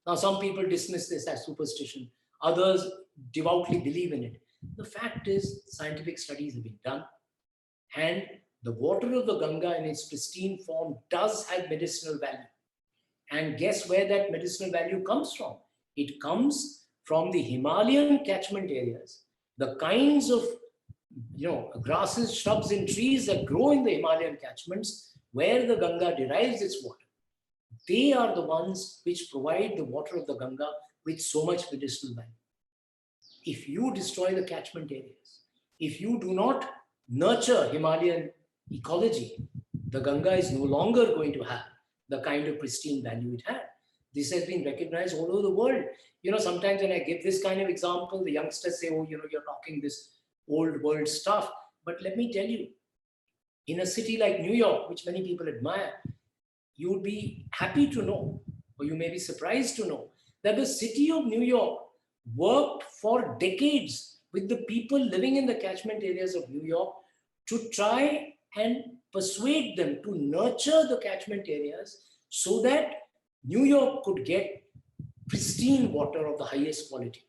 Now, some people dismiss this as superstition. Others devoutly believe in it. The fact is, scientific studies have been done, and the water of the Ganga in its pristine form does have medicinal value. And guess where that medicinal value comes from? It comes from the Himalayan catchment areas, the kinds of grasses, shrubs, and trees that grow in the Himalayan catchments where the Ganga derives its water. They are the ones which provide the water of the Ganga with so much medicinal value. If you destroy the catchment areas, if you do not nurture Himalayan ecology, the Ganga is no longer going to have the kind of pristine value it had. This has been recognized all over the world. You know, sometimes when I give this kind of example, the youngsters say, oh, you're talking this old world stuff. But let me tell you, in a city like New York, which many people admire, you would be happy to know, or you may be surprised to know, that the city of New York worked for decades with the people living in the catchment areas of New York to try and persuade them to nurture the catchment areas so that New York could get pristine water of the highest quality.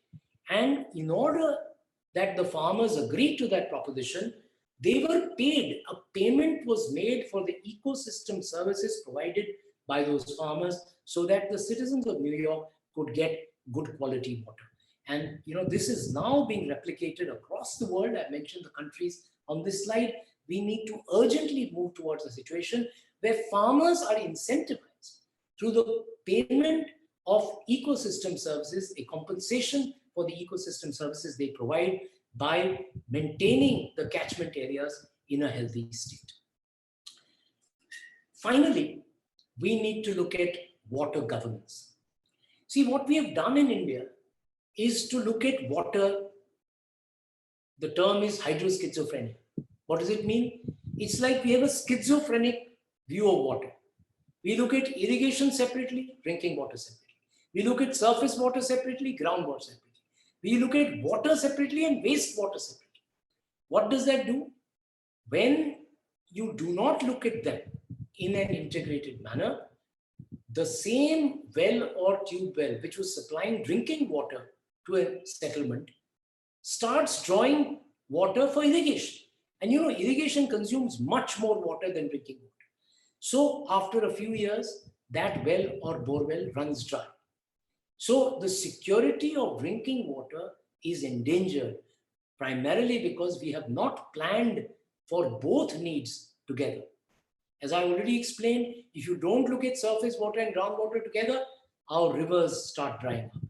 And in order that the farmers agreed to that proposition, they were paid. A payment was made for the ecosystem services provided by those farmers so that the citizens of New York could get good quality water. And this is now being replicated across the world. I mentioned the countries on this slide. We need to urgently move towards a situation where farmers are incentivized through the payment of ecosystem services, a compensation for the ecosystem services they provide by maintaining the catchment areas in a healthy state. Finally, we need to look at water governance. See, what we have done in India is to look at water. The term is hydro-schizophrenia. What does it mean? It's like we have a schizophrenic view of water. We look at irrigation separately, drinking water separately. We look at surface water separately, groundwater separately. We look at water separately and wastewater separately. What does that do? When you do not look at them in an integrated manner, the same well or tube well, which was supplying drinking water to a settlement, starts drawing water for irrigation. And irrigation consumes much more water than drinking water. So after a few years, that well or bore well runs dry. So the security of drinking water is endangered, primarily because we have not planned for both needs together. As I already explained, if you don't look at surface water and groundwater together, our rivers start drying up.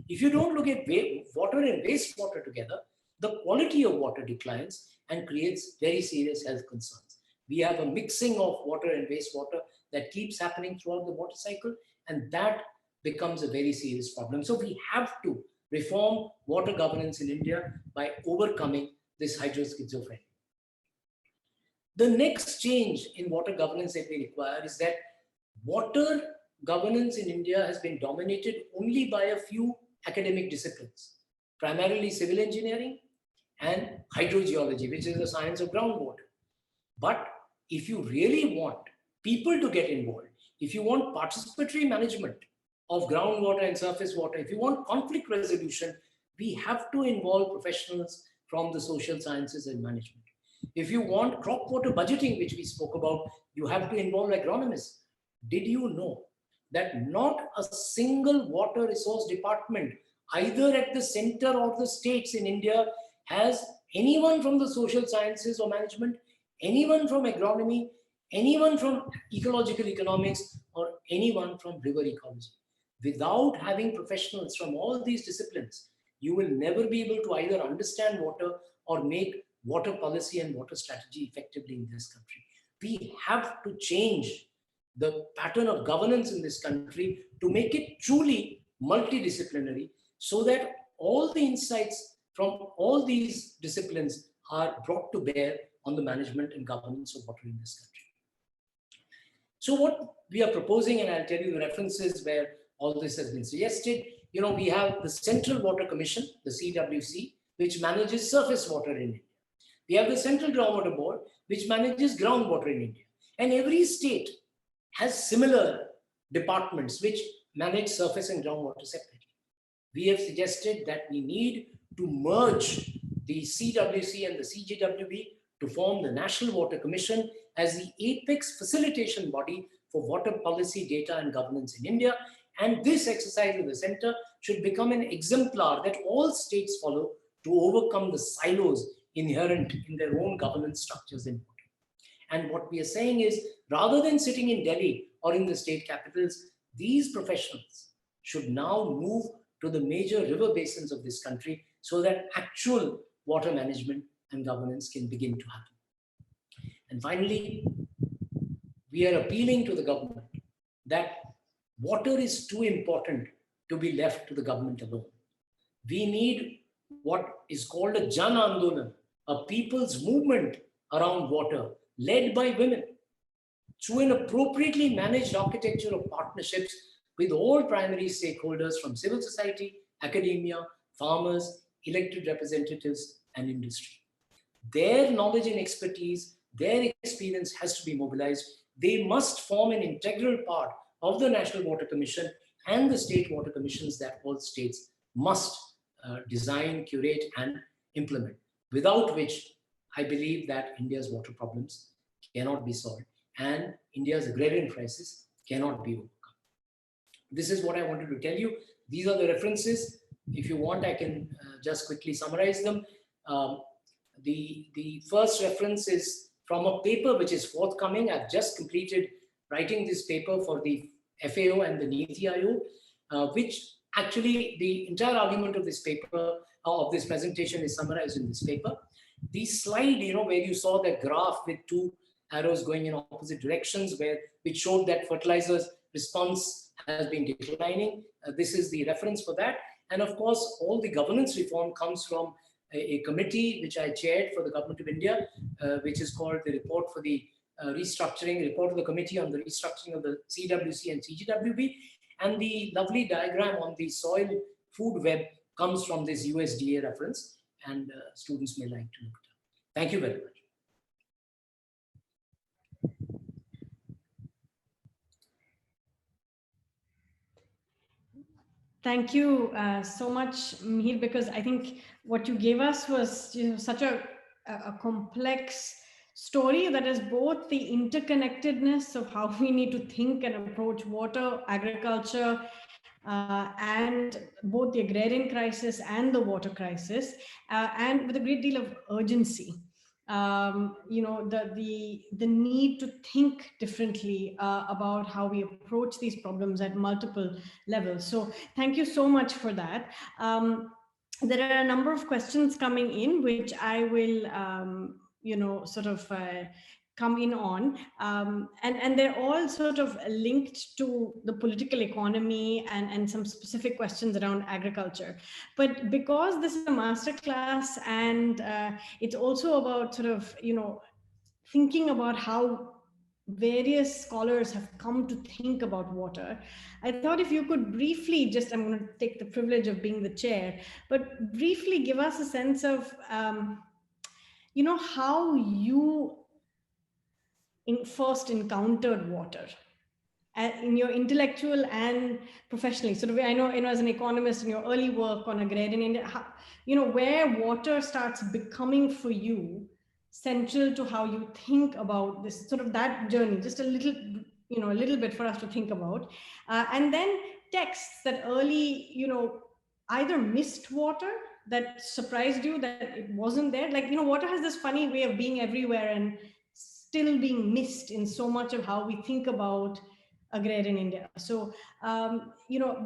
If you don't look at water and wastewater together, the quality of water declines and creates very serious health concerns. We have a mixing of water and wastewater that keeps happening throughout the water cycle, and that becomes a very serious problem. So we have to reform water governance in India by overcoming this hydro-schizophrenia. The next change in water governance that we require is that water governance in India has been dominated only by a few academic disciplines, primarily civil engineering and hydrogeology, which is the science of groundwater. But if you really want people to get involved, if you want participatory management of groundwater and surface water, if you want conflict resolution, we have to involve professionals from the social sciences and management. If you want crop water budgeting, which we spoke about, you have to involve agronomists. Did you know that not a single water resource department, either at the center or the states in India, has anyone from the social sciences or management, anyone from agronomy, anyone from ecological economics, or anyone from river ecology? Without having professionals from all these disciplines, you will never be able to either understand water or make water policy and water strategy effectively in this country. We have to change the pattern of governance in this country to make it truly multidisciplinary so that all the insights from all these disciplines are brought to bear on the management and governance of water in this country. So what we are proposing, and I'll tell you the references where all this has been suggested, we have the Central Water Commission, the CWC, which manages surface water in India. We We have the Central Groundwater Board, which manages groundwater in India. And every state has similar departments which manage surface and groundwater separately. We have suggested that we need to merge the CWC and the CGWB to form the National Water Commission as the apex facilitation body for water policy, data, and governance in India. And this exercise in the center should become an exemplar that all states follow to overcome the silos inherent in their own governance structures in water. And what we are saying is, rather than sitting in Delhi or in the state capitals, these professionals should now move to the major river basins of this country so that actual water management and governance can begin to happen. And finally, we are appealing to the government that water is too important to be left to the government alone. We need what is called a Jan Andolan, a people's movement around water, led by women, through an appropriately managed architecture of partnerships with all primary stakeholders from civil society, academia, farmers, elected representatives, and industry. Their knowledge and expertise, their experience has to be mobilized. They must form an integral part of the National Water Commission and the state water commissions that all states must design, curate, and implement, without which I believe that India's water problems cannot be solved and India's agrarian crisis cannot be overcome. This is what I wanted to tell you. These are the references. If you want, I can just quickly summarize them. The first reference is from a paper which is forthcoming. I've just completed writing this paper for the FAO and the Niti Aayog, which actually the entire argument of this paper, of this presentation, is summarized in this paper. The slide, where you saw that graph with two arrows going in opposite directions, which showed that fertilizers response has been declining. This is the reference for that. And of course, all the governance reform comes from a committee which I chaired for the Government of India, which is called the Report for the Report of the Committee on the Restructuring of the CWC and CGWB. And the lovely diagram on the soil food web comes from this USDA reference, and students may like to look at it. Thank you very much. Thank you so much, Mihir, because I think what you gave us was such a complex story that is both the interconnectedness of how we need to think and approach water, agriculture, and both the agrarian crisis and the water crisis, and with a great deal of urgency. The need to think differently about how we approach these problems at multiple levels. So thank you so much for that. There are a number of questions coming in, which I will, come in on, and they're all sort of linked to the political economy and some specific questions around agriculture. But because this is a masterclass and it's also about sort of, thinking about how various scholars have come to think about water, I thought if you could briefly I'm going to take the privilege of being the chair, but briefly give us a sense of, how you first encountered water in your intellectual and professionally. Sort of, I know, as an economist in your early work on agrarian India, where water starts becoming for you central to how you think about this, sort of that journey, just a little, a little bit for us to think about. And then texts that early, either missed water, that surprised you that it wasn't there. Like, water has this funny way of being everywhere and still being missed in so much of how we think about agrarian India. So,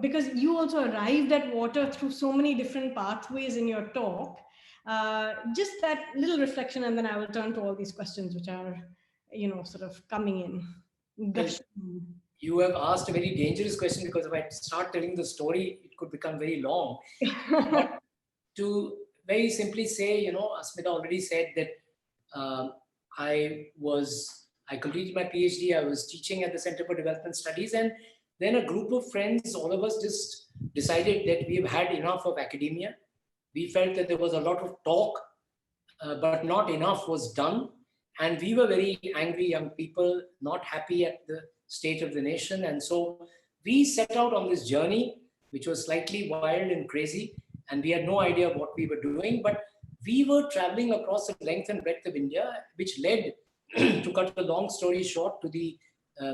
because you also arrived at water through so many different pathways in your talk, just that little reflection, and then I will turn to all these questions which are, sort of coming in. You have asked a very dangerous question, because if I start telling the story, it could become very long. But to very simply say, Asmita already said that I completed my PhD. I was teaching at the Center for Development Studies, and then a group of friends, all of us, just decided that we've had enough of academia. We felt that there was a lot of talk but not enough was done. And we were very angry young people, not happy at the state of the nation. And so we set out on this journey, which was slightly wild and crazy. And we had no idea what we were doing, but we were traveling across the length and breadth of India, which led, to cut a long story short, to the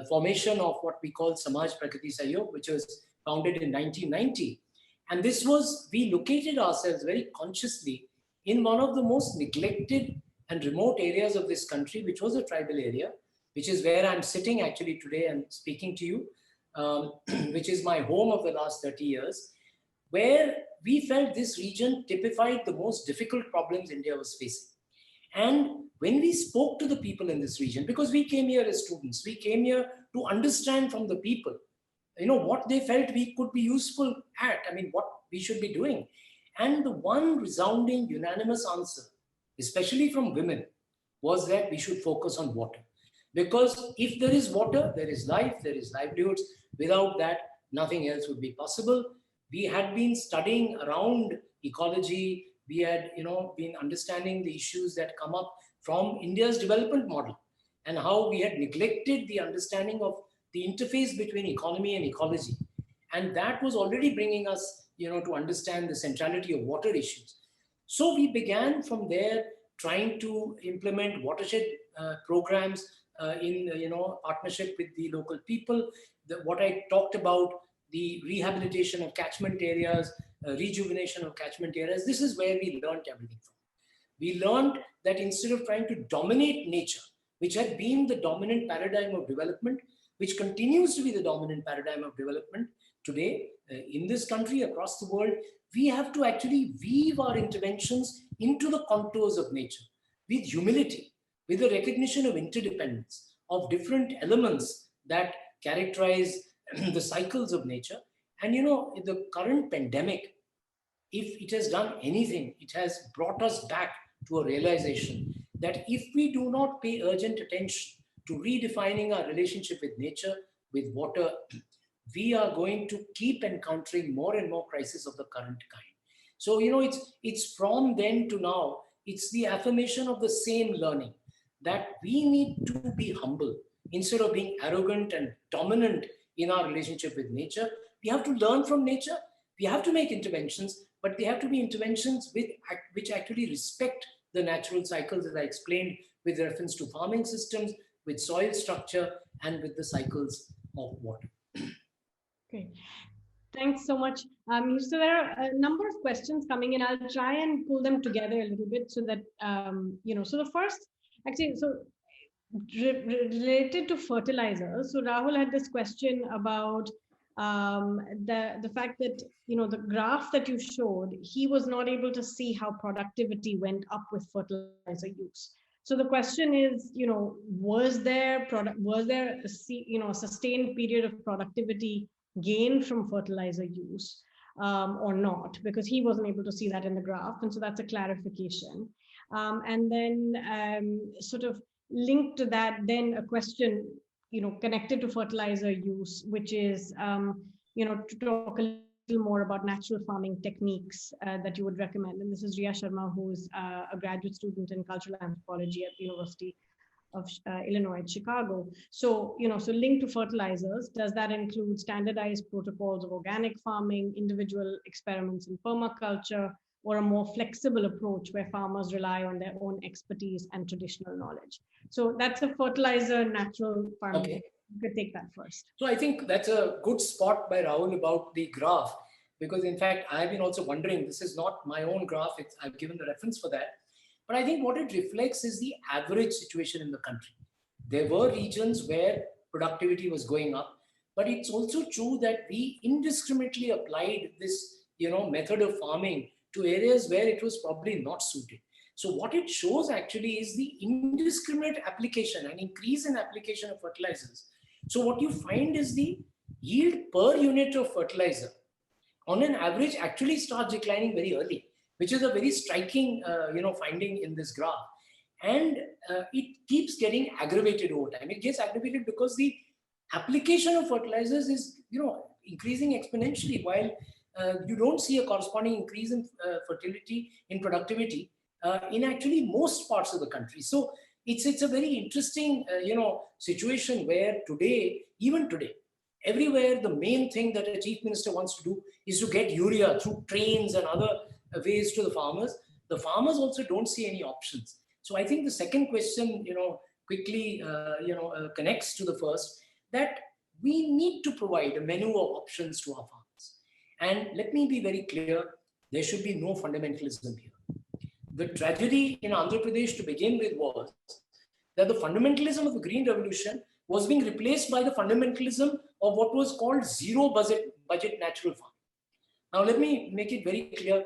formation of what we call Samaj Prakriti Sahyog, which was founded in 1990. And this was, we located ourselves very consciously in one of the most neglected and remote areas of this country, which was a tribal area, which is where I'm sitting actually today and speaking to you, which is my home of the last 30 years, where we felt this region typified the most difficult problems India was facing. And when we spoke to the people in this region, because we came here as students, we came here to understand from the people, what they felt we could be useful at, what we should be doing. And the one resounding unanimous answer, especially from women, was that we should focus on water. Because if there is water, there is life, there is livelihoods. Without that, nothing else would be possible. We had been studying around ecology. We had, been understanding the issues that come up from India's development model and how we had neglected the understanding of the interface between economy and ecology. And that was already bringing us, to understand the centrality of water issues. So we began from there trying to implement watershed programs in, partnership with the local people. What I talked about, the rehabilitation of catchment areas, rejuvenation of catchment areas, this is where we learned everything from. We learned that instead of trying to dominate nature, which had been the dominant paradigm of development, which continues to be the dominant paradigm of development today in this country, across the world, we have to actually weave our interventions into the contours of nature with humility, with the recognition of interdependence, of different elements that characterize the cycles of nature. And the current pandemic, if it has done anything, it has brought us back to a realization that if we do not pay urgent attention to redefining our relationship with nature, with water, we are going to keep encountering more and more crises of the current kind. So, it's from then to now, it's the affirmation of the same learning that we need to be humble instead of being arrogant and dominant in our relationship with nature. We have to learn from nature. We have to make interventions, but they have to be interventions which actually respect the natural cycles, as I explained, with reference to farming systems, with soil structure, and with the cycles of water. Okay. Thanks so much. So there are a number of questions coming in. I'll try and pull them together a little bit so that, so the first, actually, so related to fertilizer. So Rahul had this question about the fact that, the graph that you showed, he was not able to see how productivity went up with fertilizer use. So the question is, was there a sustained period of productivity gain from fertilizer use or not? Because he wasn't able to see that in the graph. And so that's a clarification. And then sort of linked to that, then a question, connected to fertilizer use, which is, to talk a little more about natural farming techniques that you would recommend. And this is Riya Sharma, who's a graduate student in cultural anthropology at the University of Illinois at Chicago. So, so linked to fertilizers, does that include standardized protocols of organic farming, individual experiments in permaculture, or a more flexible approach where farmers rely on their own expertise and traditional knowledge? So that's a fertilizer natural farming. Okay. You could take that first. So I think that's a good spot by Rahul about the graph, because in fact, I've been also wondering, this is not my own graph, I've given the reference for that. But I think what it reflects is the average situation in the country. There were regions where productivity was going up, but it's also true that we indiscriminately applied this, method of farming to areas where it was probably not suited. So what it shows actually is the indiscriminate application and increase in application of fertilizers. So what you find is the yield per unit of fertilizer on an average actually starts declining very early, which is a very striking, finding in this graph. And it keeps getting aggravated over time. It gets aggravated because the application of fertilizers is, increasing exponentially, while you don't see a corresponding increase in fertility, in productivity in actually most parts of the country. So it's a very interesting, situation where today, even today, everywhere the main thing that a chief minister wants to do is to get urea through trains and other ways to the farmers. The farmers also don't see any options. So I think the second question, quickly, connects to the first, that we need to provide a menu of options to our farmers. And let me be very clear, there should be no fundamentalism here. The tragedy in Andhra Pradesh to begin with was that the fundamentalism of the Green Revolution was being replaced by the fundamentalism of what was called zero budget natural farming. Now, let me make it very clear,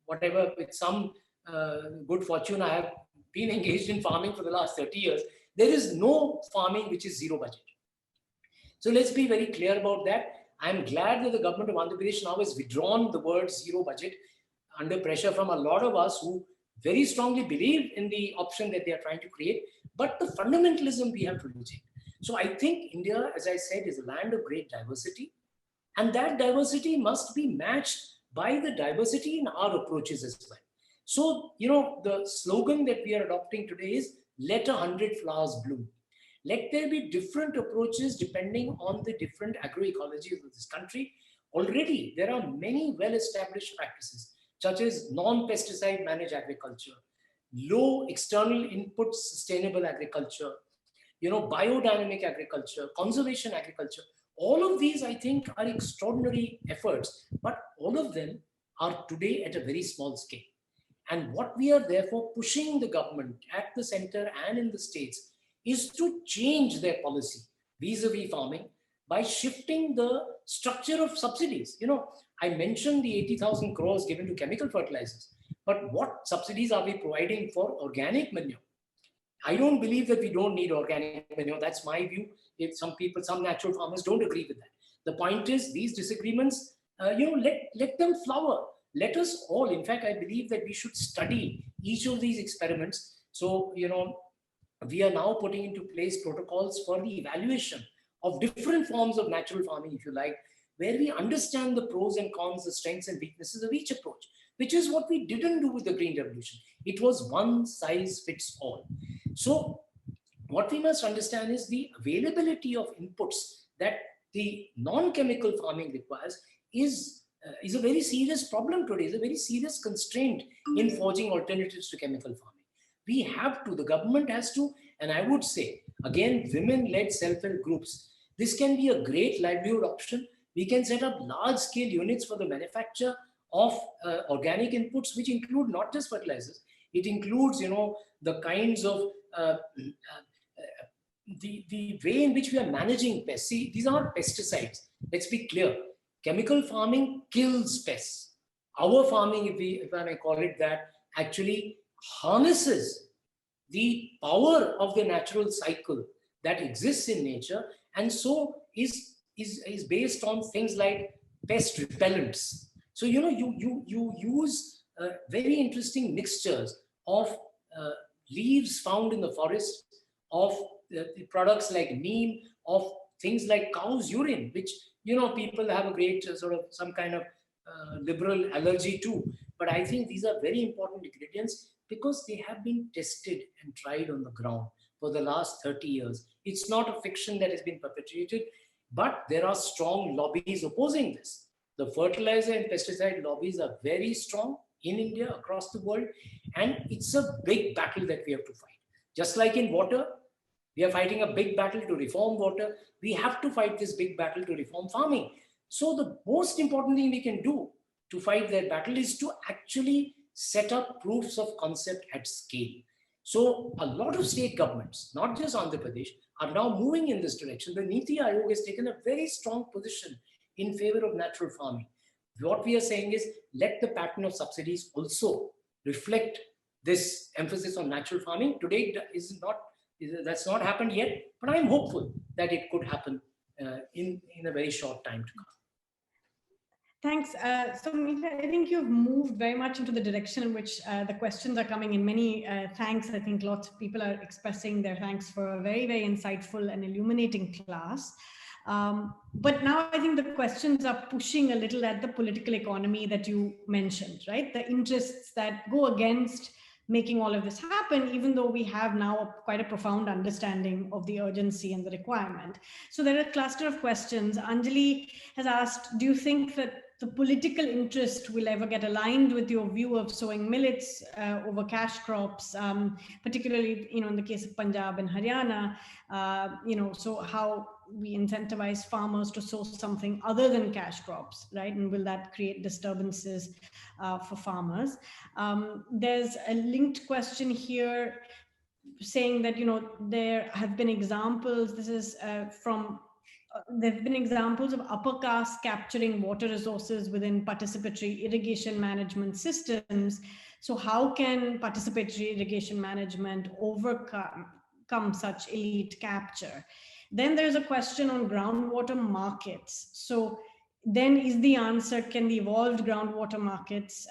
whatever, with some good fortune, I have been engaged in farming for the last 30 years. There is no farming which is zero budget. So let's be very clear about that. I'm glad that the government of Andhra Pradesh now has withdrawn the word zero budget under pressure from a lot of us who very strongly believe in the option that they are trying to create. But the fundamentalism we have to reject. So I think India, as I said, is a land of great diversity. And that diversity must be matched by the diversity in our approaches as well. So, the slogan that we are adopting today is, let 100 flowers bloom. Let there be different approaches depending on the different agroecologies of this country. Already, there are many well-established practices, such as non-pesticide managed agriculture, low external input sustainable agriculture, biodynamic agriculture, conservation agriculture. All of these, I think, are extraordinary efforts, but all of them are today at a very small scale. And what we are therefore pushing the government at the center and in the states is to change their policy vis-a-vis farming by shifting the structure of subsidies. I mentioned the 80,000 crores given to chemical fertilizers, but what subsidies are we providing for organic manure? I don't believe that we don't need organic manure. That's my view. If some natural farmers don't agree with that. The point is, these disagreements, let them flower. Let us all, in fact, I believe that we should study each of these experiments. So, we are now putting into place protocols for the evaluation of different forms of natural farming, if you like, where we understand the pros and cons, the strengths and weaknesses of each approach, which is what we didn't do with the Green Revolution. It was one size fits all. So what we must understand is the availability of inputs that the non-chemical farming requires is a very serious problem today, is a very serious constraint in forging alternatives to chemical farming. We have to, the government has to, and I would say, again, women-led self-help groups. This can be a great livelihood option. We can set up large-scale units for the manufacture of organic inputs, which include not just fertilizers. It includes, the kinds of the way in which we are managing pests. See, these are not pesticides. Let's be clear. Chemical farming kills pests. Our farming, if I may call it that, actually harnesses the power of the natural cycle that exists in nature, and so is based on things like pest repellents. So you use very interesting mixtures of leaves found in the forest, of the products like neem, of things like cow's urine, which people have a great sort of some kind of liberal allergy to. But I think these are very important ingredients because they have been tested and tried on the ground for the last 30 years. It's not a fiction that has been perpetuated, but there are strong lobbies opposing this. The fertilizer and pesticide lobbies are very strong in India, across the world, and it's a big battle that we have to fight. Just like in water, we are fighting a big battle to reform water. We have to fight this big battle to reform farming. So the most important thing we can do to fight that battle is to actually set up proofs of concept at scale. So a lot of state governments, not just Andhra Pradesh, are now moving in this direction. The Niti Aayog has taken a very strong position in favor of natural farming. What we are saying is, let the pattern of subsidies also reflect this emphasis on natural farming. Today, that's not happened yet, but I'm hopeful that it could happen in a very short time to come. Thanks. So Mihir, I think you've moved very much into the direction in which the questions are coming in. Many thanks. I think lots of people are expressing their thanks for a very, very insightful and illuminating class. But now I think the questions are pushing a little at the political economy that you mentioned, right? The interests that go against making all of this happen, even though we have now quite a profound understanding of the urgency and the requirement. So there are a cluster of questions. Anjali has asked, do you think that the political interest will ever get aligned with your view of sowing millets over cash crops, particularly, in the case of Punjab and Haryana, so how we incentivize farmers to sow something other than cash crops, right? And will that create disturbances for farmers? There's a linked question here saying that, there have been examples, this is from there have been examples of upper castes capturing water resources within participatory irrigation management systems. So how can participatory irrigation management overcome such elite capture? Then there's a question on groundwater markets. So then is the answer, can the evolved groundwater markets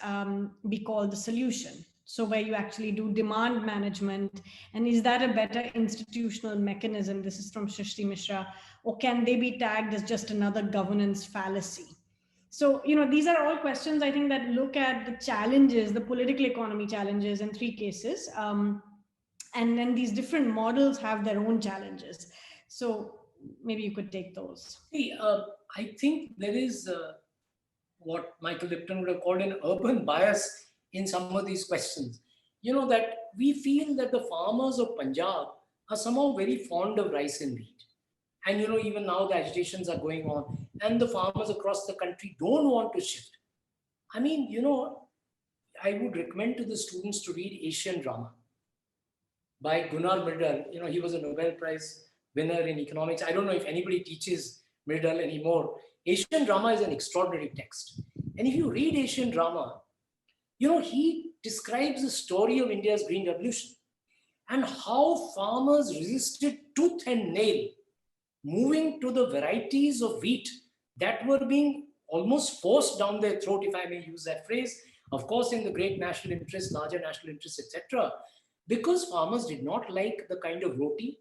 be called the solution? So where you actually do demand management, and is that a better institutional mechanism? This is from Shrishti Mishra. Or can they be tagged as just another governance fallacy? So, these are all questions, I think, that look at the challenges, the political economy challenges in three cases. And then these different models have their own challenges. So maybe you could take those. See, I think there is what Michael Lipton would have called an urban bias in some of these questions. That we feel that the farmers of Punjab are somehow very fond of rice and wheat. And, even now the agitations are going on and the farmers across the country don't want to shift. I mean, I would recommend to the students to read Asian Drama by Gunnar Myrdal. He was a Nobel Prize winner in economics. I don't know if anybody teaches Myrdal anymore. Asian Drama is an extraordinary text. And if you read Asian Drama, he describes the story of India's Green Revolution and how farmers resisted tooth and nail moving to the varieties of wheat that were being almost forced down their throat, if I may use that phrase, of course, in the great national interest, larger national interests, etc., because farmers did not like the kind of roti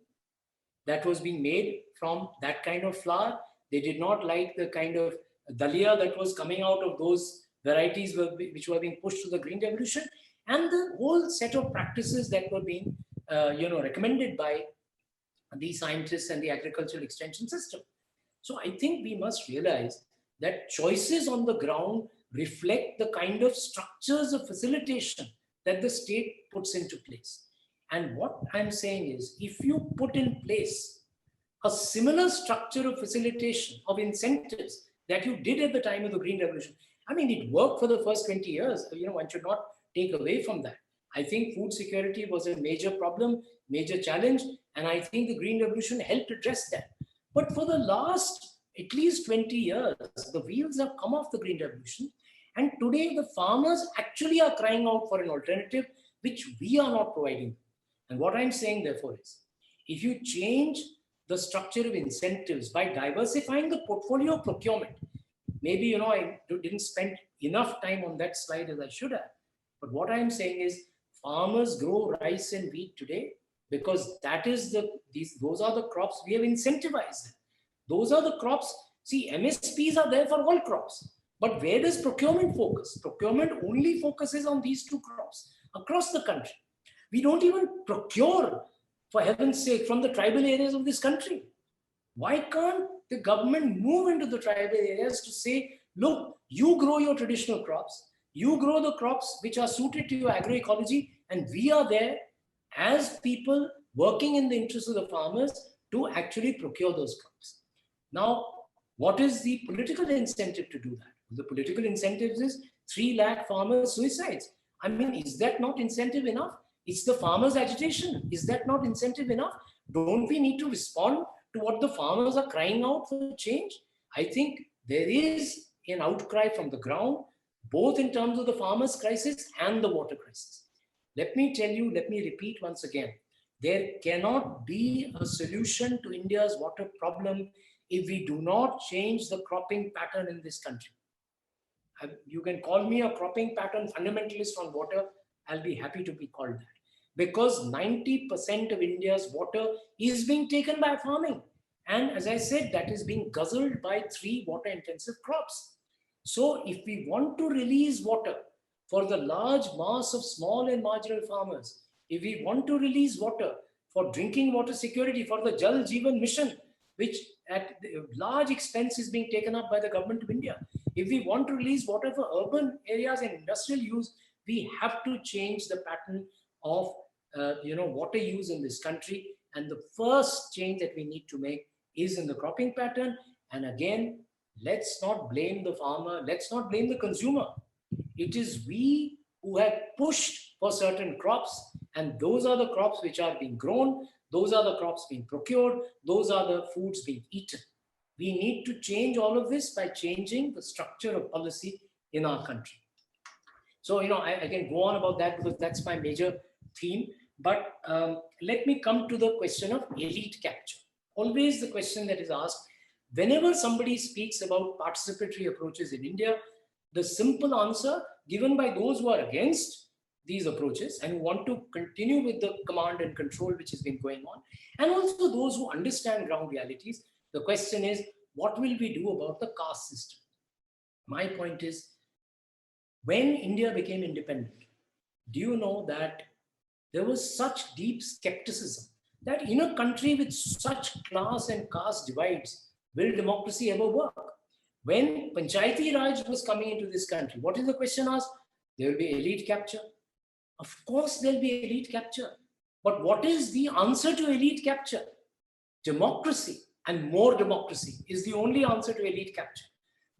that was being made from that kind of flour. They did not like the kind of dalia that was coming out of those varieties which were being pushed to the Green Revolution, and the whole set of practices that were being recommended by the scientists and the agricultural extension system. So I think we must realize that choices on the ground reflect the kind of structures of facilitation that the state puts into place. And what I'm saying is, if you put in place a similar structure of facilitation, of incentives that you did at the time of the Green Revolution, I mean, it worked for the first 20 years. One should not take away from that. I think food security was a major problem, major challenge, and I think the Green Revolution helped address that. But for the last at least 20 years, the wheels have come off the Green Revolution, and today the farmers actually are crying out for an alternative which we are not providing. And what I'm saying, therefore, is if you change the structure of incentives by diversifying the portfolio of procurement, maybe, I didn't spend enough time on that slide as I should have. But what I'm saying is farmers grow rice and wheat today because those are the crops we have incentivized. Those are the crops. See, MSPs are there for all crops. But where does procurement focus? Procurement only focuses on these two crops across the country. We don't even procure, for heaven's sake, from the tribal areas of this country. Why can't the government move into the tribal areas to say, look, you grow your traditional crops, you grow the crops which are suited to your agroecology, and we are there as people working in the interest of the farmers to actually procure those crops. Now, what is the political incentive to do that? The political incentive is 3 lakh farmers' suicides. I mean, is that not incentive enough? It's the farmers' agitation. Is that not incentive enough? Don't we need to respond to what the farmers are crying out for change? I think there is an outcry from the ground, both in terms of the farmers' crisis and the water crisis. Let me repeat once again, there cannot be a solution to India's water problem if we do not change the cropping pattern in this country. You can call me a cropping pattern fundamentalist on water. I'll be happy to be called that. Because 90% of India's water is being taken by farming. And as I said, that is being guzzled by 3 water-intensive crops. So if we want to release water for the large mass of small and marginal farmers, if we want to release water for drinking water security, for the Jal Jeevan mission, which at large expense is being taken up by the government of India, if we want to release water for urban areas and industrial use, we have to change the pattern of water use in this country. And the first change that we need to make is in the cropping pattern. And again, let's not blame the farmer. Let's not blame the consumer. It is we who have pushed for certain crops, and those are the crops which are being grown. Those are the crops being procured. Those are the foods being eaten. We need to change all of this by changing the structure of policy in our country. So, I can go on about that because that's my major theme. But let me come to the question of elite capture. Always the question that is asked, whenever somebody speaks about participatory approaches in India, the simple answer given by those who are against these approaches and who want to continue with the command and control which has been going on, and also those who understand ground realities, the question is, what will we do about the caste system? My point is, when India became independent, do you know that there was such deep skepticism that in a country with such class and caste divides, will democracy ever work? When Panchayati Raj was coming into this country, what is the question asked? There will be elite capture. Of course, there'll be elite capture. But what is the answer to elite capture? Democracy and more democracy is the only answer to elite capture.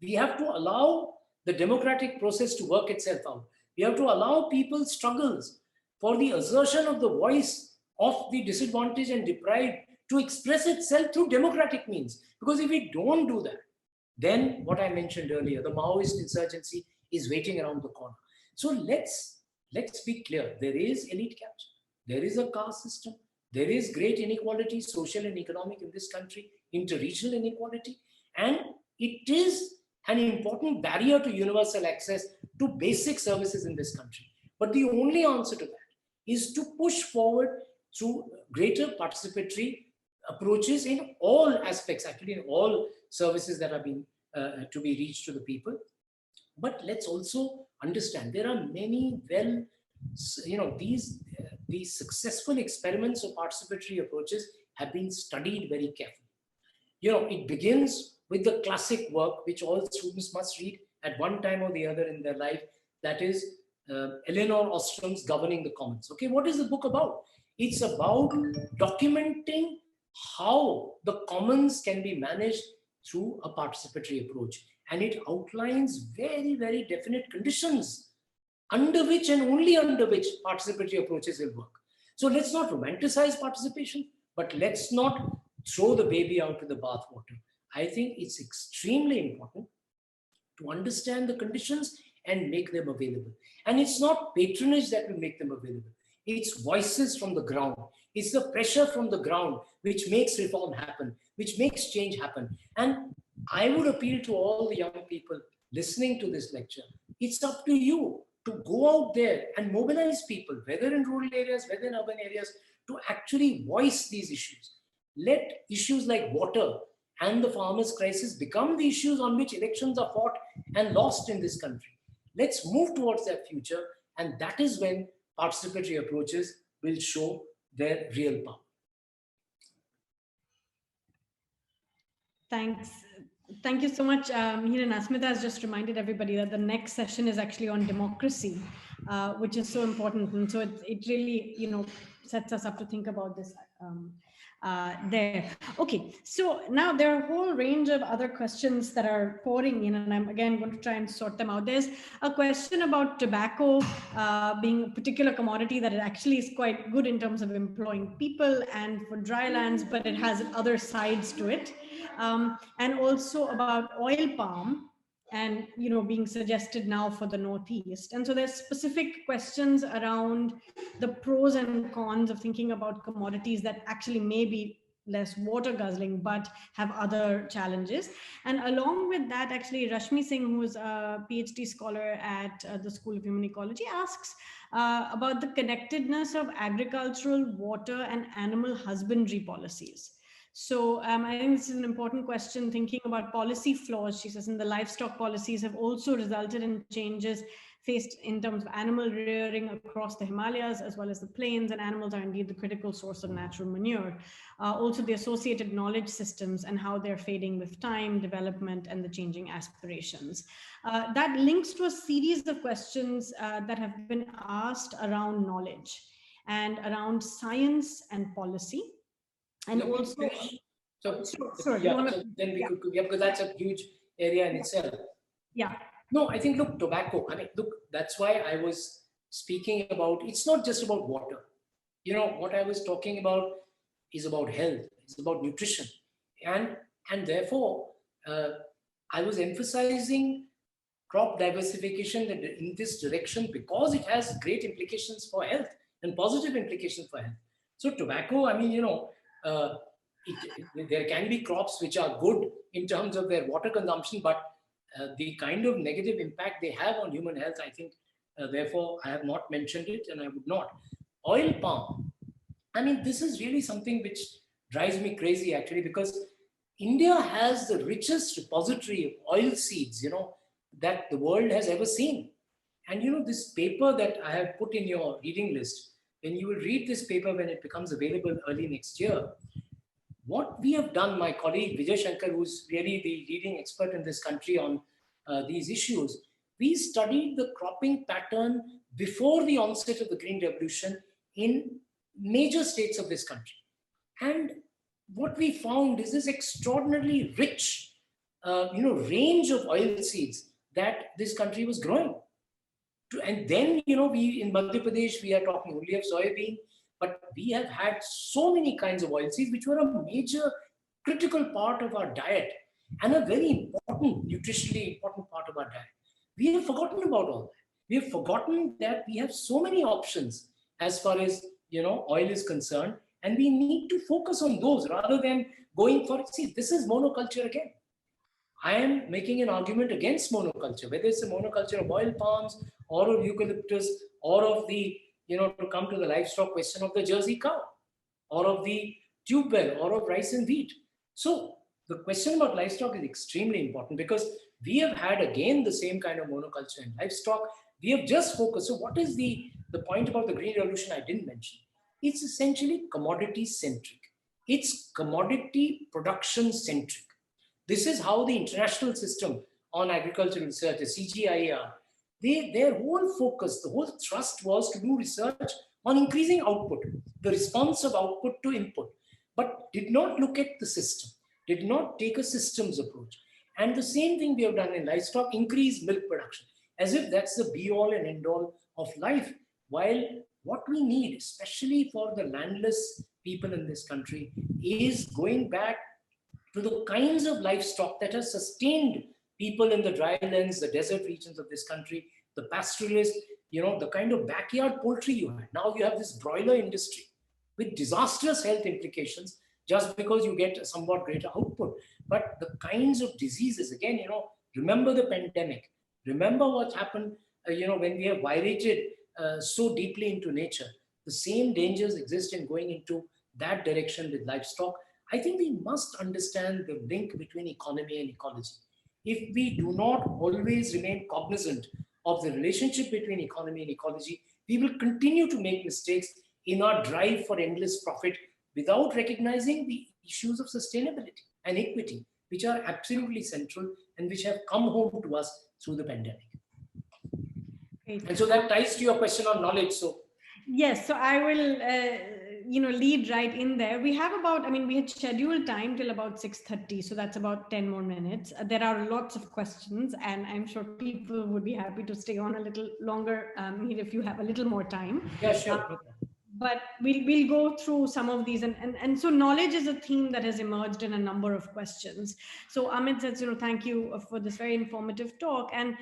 We have to allow the democratic process to work itself out. We have to allow people's struggles for the assertion of the voice of the disadvantaged and deprived to express itself through democratic means. Because if we don't do that, then what I mentioned earlier, the Maoist insurgency is waiting around the corner. So let's be clear. There is elite capture. There is a caste system. There is great inequality, social and economic in this country, interregional inequality. And it is an important barrier to universal access to basic services in this country. But the only answer to that is to push forward through greater participatory approaches in all aspects, actually in all services that are being to be reached to the people. But let's also understand there are many these successful experiments of participatory approaches have been studied very carefully. It begins with the classic work which all students must read at one time or the other in their life. That is Elinor Ostrom's Governing the Commons. Okay, what is the book about? It's about documenting how the commons can be managed through a participatory approach. And it outlines very, very definite conditions under which and only under which participatory approaches will work. So let's not romanticize participation, but let's not throw the baby out with the bathwater. I think it's extremely important to understand the conditions and make them available. And it's not patronage that will make them available. It's voices from the ground. It's the pressure from the ground which makes reform happen, which makes change happen. And I would appeal to all the young people listening to this lecture. It's up to you to go out there and mobilize people, whether in rural areas, whether in urban areas, to actually voice these issues. Let issues like water and the farmers' crisis become the issues on which elections are fought and lost in this country. Let's move towards that future, and that is when participatory approaches will show their real power. Thanks. Thank you so much. Mihir and Asmita has just reminded everybody that the next session is actually on democracy, which is so important. And so it really, sets us up to think about this there. Okay, so now there are a whole range of other questions that are pouring in, and I'm again going to try and sort them out. There's a question about tobacco being a particular commodity that it actually is quite good in terms of employing people and for dry lands, but it has other sides to it. And also about oil palm and being suggested now for the Northeast. And so there's specific questions around the pros and cons of thinking about commodities that actually may be less water guzzling, but have other challenges. And along with that, actually, Rashmi Singh, who is a PhD scholar at the School of Human Ecology, asks about the connectedness of agricultural, water, and animal husbandry policies. So I think this is an important question, thinking about policy flaws. She says, in the livestock policies have also resulted in changes faced in terms of animal rearing across the Himalayas as well as the plains, and animals are indeed the critical source of natural manure. Also the associated knowledge systems and how they're fading with time, development, and the changing aspirations. That links to a series of questions that have been asked around knowledge and around science and policy. And also, then we could, because that's a huge area in itself. Yeah. No, I think, look, tobacco, I mean, look, that's why I was speaking about, it's not just about water. You know, what I was talking about is about health, it's about nutrition. And therefore, I was emphasizing crop diversification in this direction because it has great implications for health and positive implications for health. So tobacco, I mean, you know, there can be crops which are good in terms of their water consumption, but the kind of negative impact they have on human health, I think, therefore, I have not mentioned it and I would not. Oil palm, I mean, this is really something which drives me crazy actually, because India has the richest repository of oil seeds, you know, that the world has ever seen. And you know, this paper that I have put in your reading list, when you will read this paper when it becomes available early next year, what we have done, my colleague Vijay Shankar, who's really the leading expert in this country on these issues, we studied the cropping pattern before the onset of the Green Revolution in major states of this country. And what we found is this extraordinarily rich range of oil seeds that this country was growing. And then, you know, we in Madhya Pradesh, we are talking only of soybean, but we have had so many kinds of oil seeds, which were a major critical part of our diet and a very important, nutritionally important part of our diet. We have forgotten about all that. We have forgotten that we have so many options as far as, you know, oil is concerned, and we need to focus on those rather than going for, see, this is monoculture again. I am making an argument against monoculture, whether it's a monoculture of oil palms or of eucalyptus or of the, you know, to come to the livestock question of the Jersey cow or of the tube well or of rice and wheat. So the question about livestock is extremely important because we have had again the same kind of monoculture in livestock. We have just focused. So what is the point about the Green Revolution I didn't mention? It's essentially commodity centric. It's commodity production centric. This is how the international system on agricultural research, the CGIAR, their whole focus, the whole thrust was to do research on increasing output, the response of output to input, but did not look at the system, did not take a systems approach. And the same thing we have done in livestock, increase milk production, as if that's the be all and end all of life. While what we need, especially for the landless people in this country, is going back to the kinds of livestock that has sustained people in the drylands, the desert regions of this country, the pastoralists, you know, the kind of backyard poultry you had. Now you have this broiler industry with disastrous health implications just because you get a somewhat greater output. But the kinds of diseases, again, you know, remember the pandemic. Remember what happened, when we have violated so deeply into nature. The same dangers exist in going into that direction with livestock. I think we must understand the link between economy and ecology. If we do not always remain cognizant of the relationship between economy and ecology, we will continue to make mistakes in our drive for endless profit without recognizing the issues of sustainability and equity, which are absolutely central and which have come home to us through the pandemic. Great. And so that ties to your question on knowledge. So yes, so I will, lead right in there. We have about, we had scheduled time till about 6:30, so that's about 10 more minutes. There are lots of questions, and I'm sure people would be happy to stay on a little longer, if you have a little more time. Yeah, sure. But we'll go through some of these, and so knowledge is a theme that has emerged in a number of questions. So Amit says, thank you for this very informative talk, and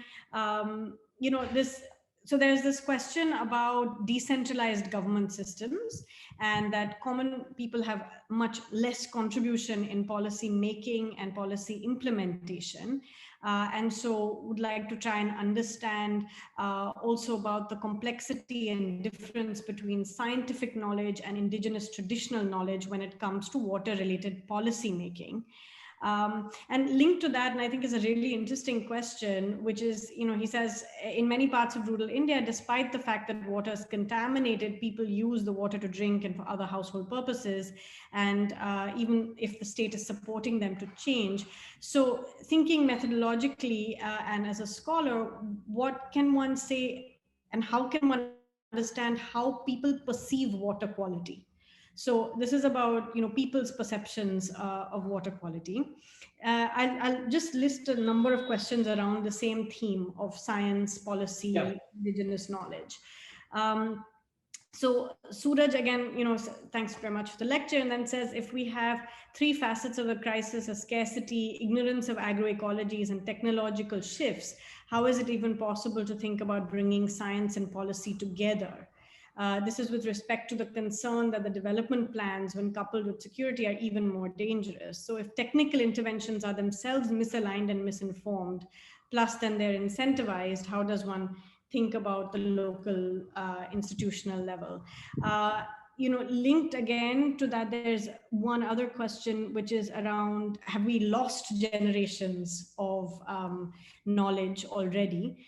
this. so there's this question about decentralized government systems, and that common people have much less contribution in policy making and policy implementation. And so would like to try and understand also about the complexity and difference between scientific knowledge and indigenous traditional knowledge when it comes to water-related policy making. And linked to that, and I think is a really interesting question, which is, he says, in many parts of rural India, despite the fact that water is contaminated, people use the water to drink and for other household purposes. And even if the state is supporting them to change. So thinking methodologically and as a scholar, what can one say and how can one understand how people perceive water quality? So this is about people's perceptions of water quality. I'll just list a number of questions around the same theme of science, policy, indigenous knowledge. So Suraj, again, thanks very much for the lecture, and then says, if we have three facets of the crisis, a scarcity, ignorance of agroecologies, and technological shifts, how is it even possible to think about bringing science and policy together? This is with respect to the concern that the development plans, when coupled with security, are even more dangerous. So if technical interventions are themselves misaligned and misinformed, plus then they're incentivized, how does one think about the local institutional level? Linked again to that, there's one other question, which is around, have we lost generations of knowledge already?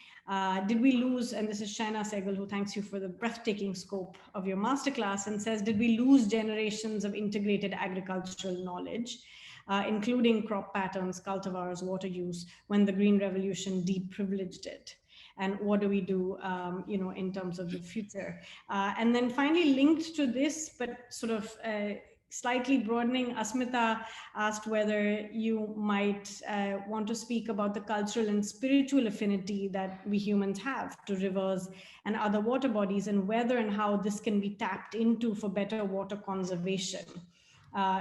Did we lose, and this is Shaina Sehgal, who thanks you for the breathtaking scope of your masterclass, and says, did we lose generations of integrated agricultural knowledge, including crop patterns, cultivars, water use, when the Green Revolution deprivileged it? And what do we do, in terms of the future? And then finally, linked to this, but sort of slightly broadening, Asmita asked whether you might want to speak about the cultural and spiritual affinity that we humans have to rivers and other water bodies, and whether and how this can be tapped into for better water conservation,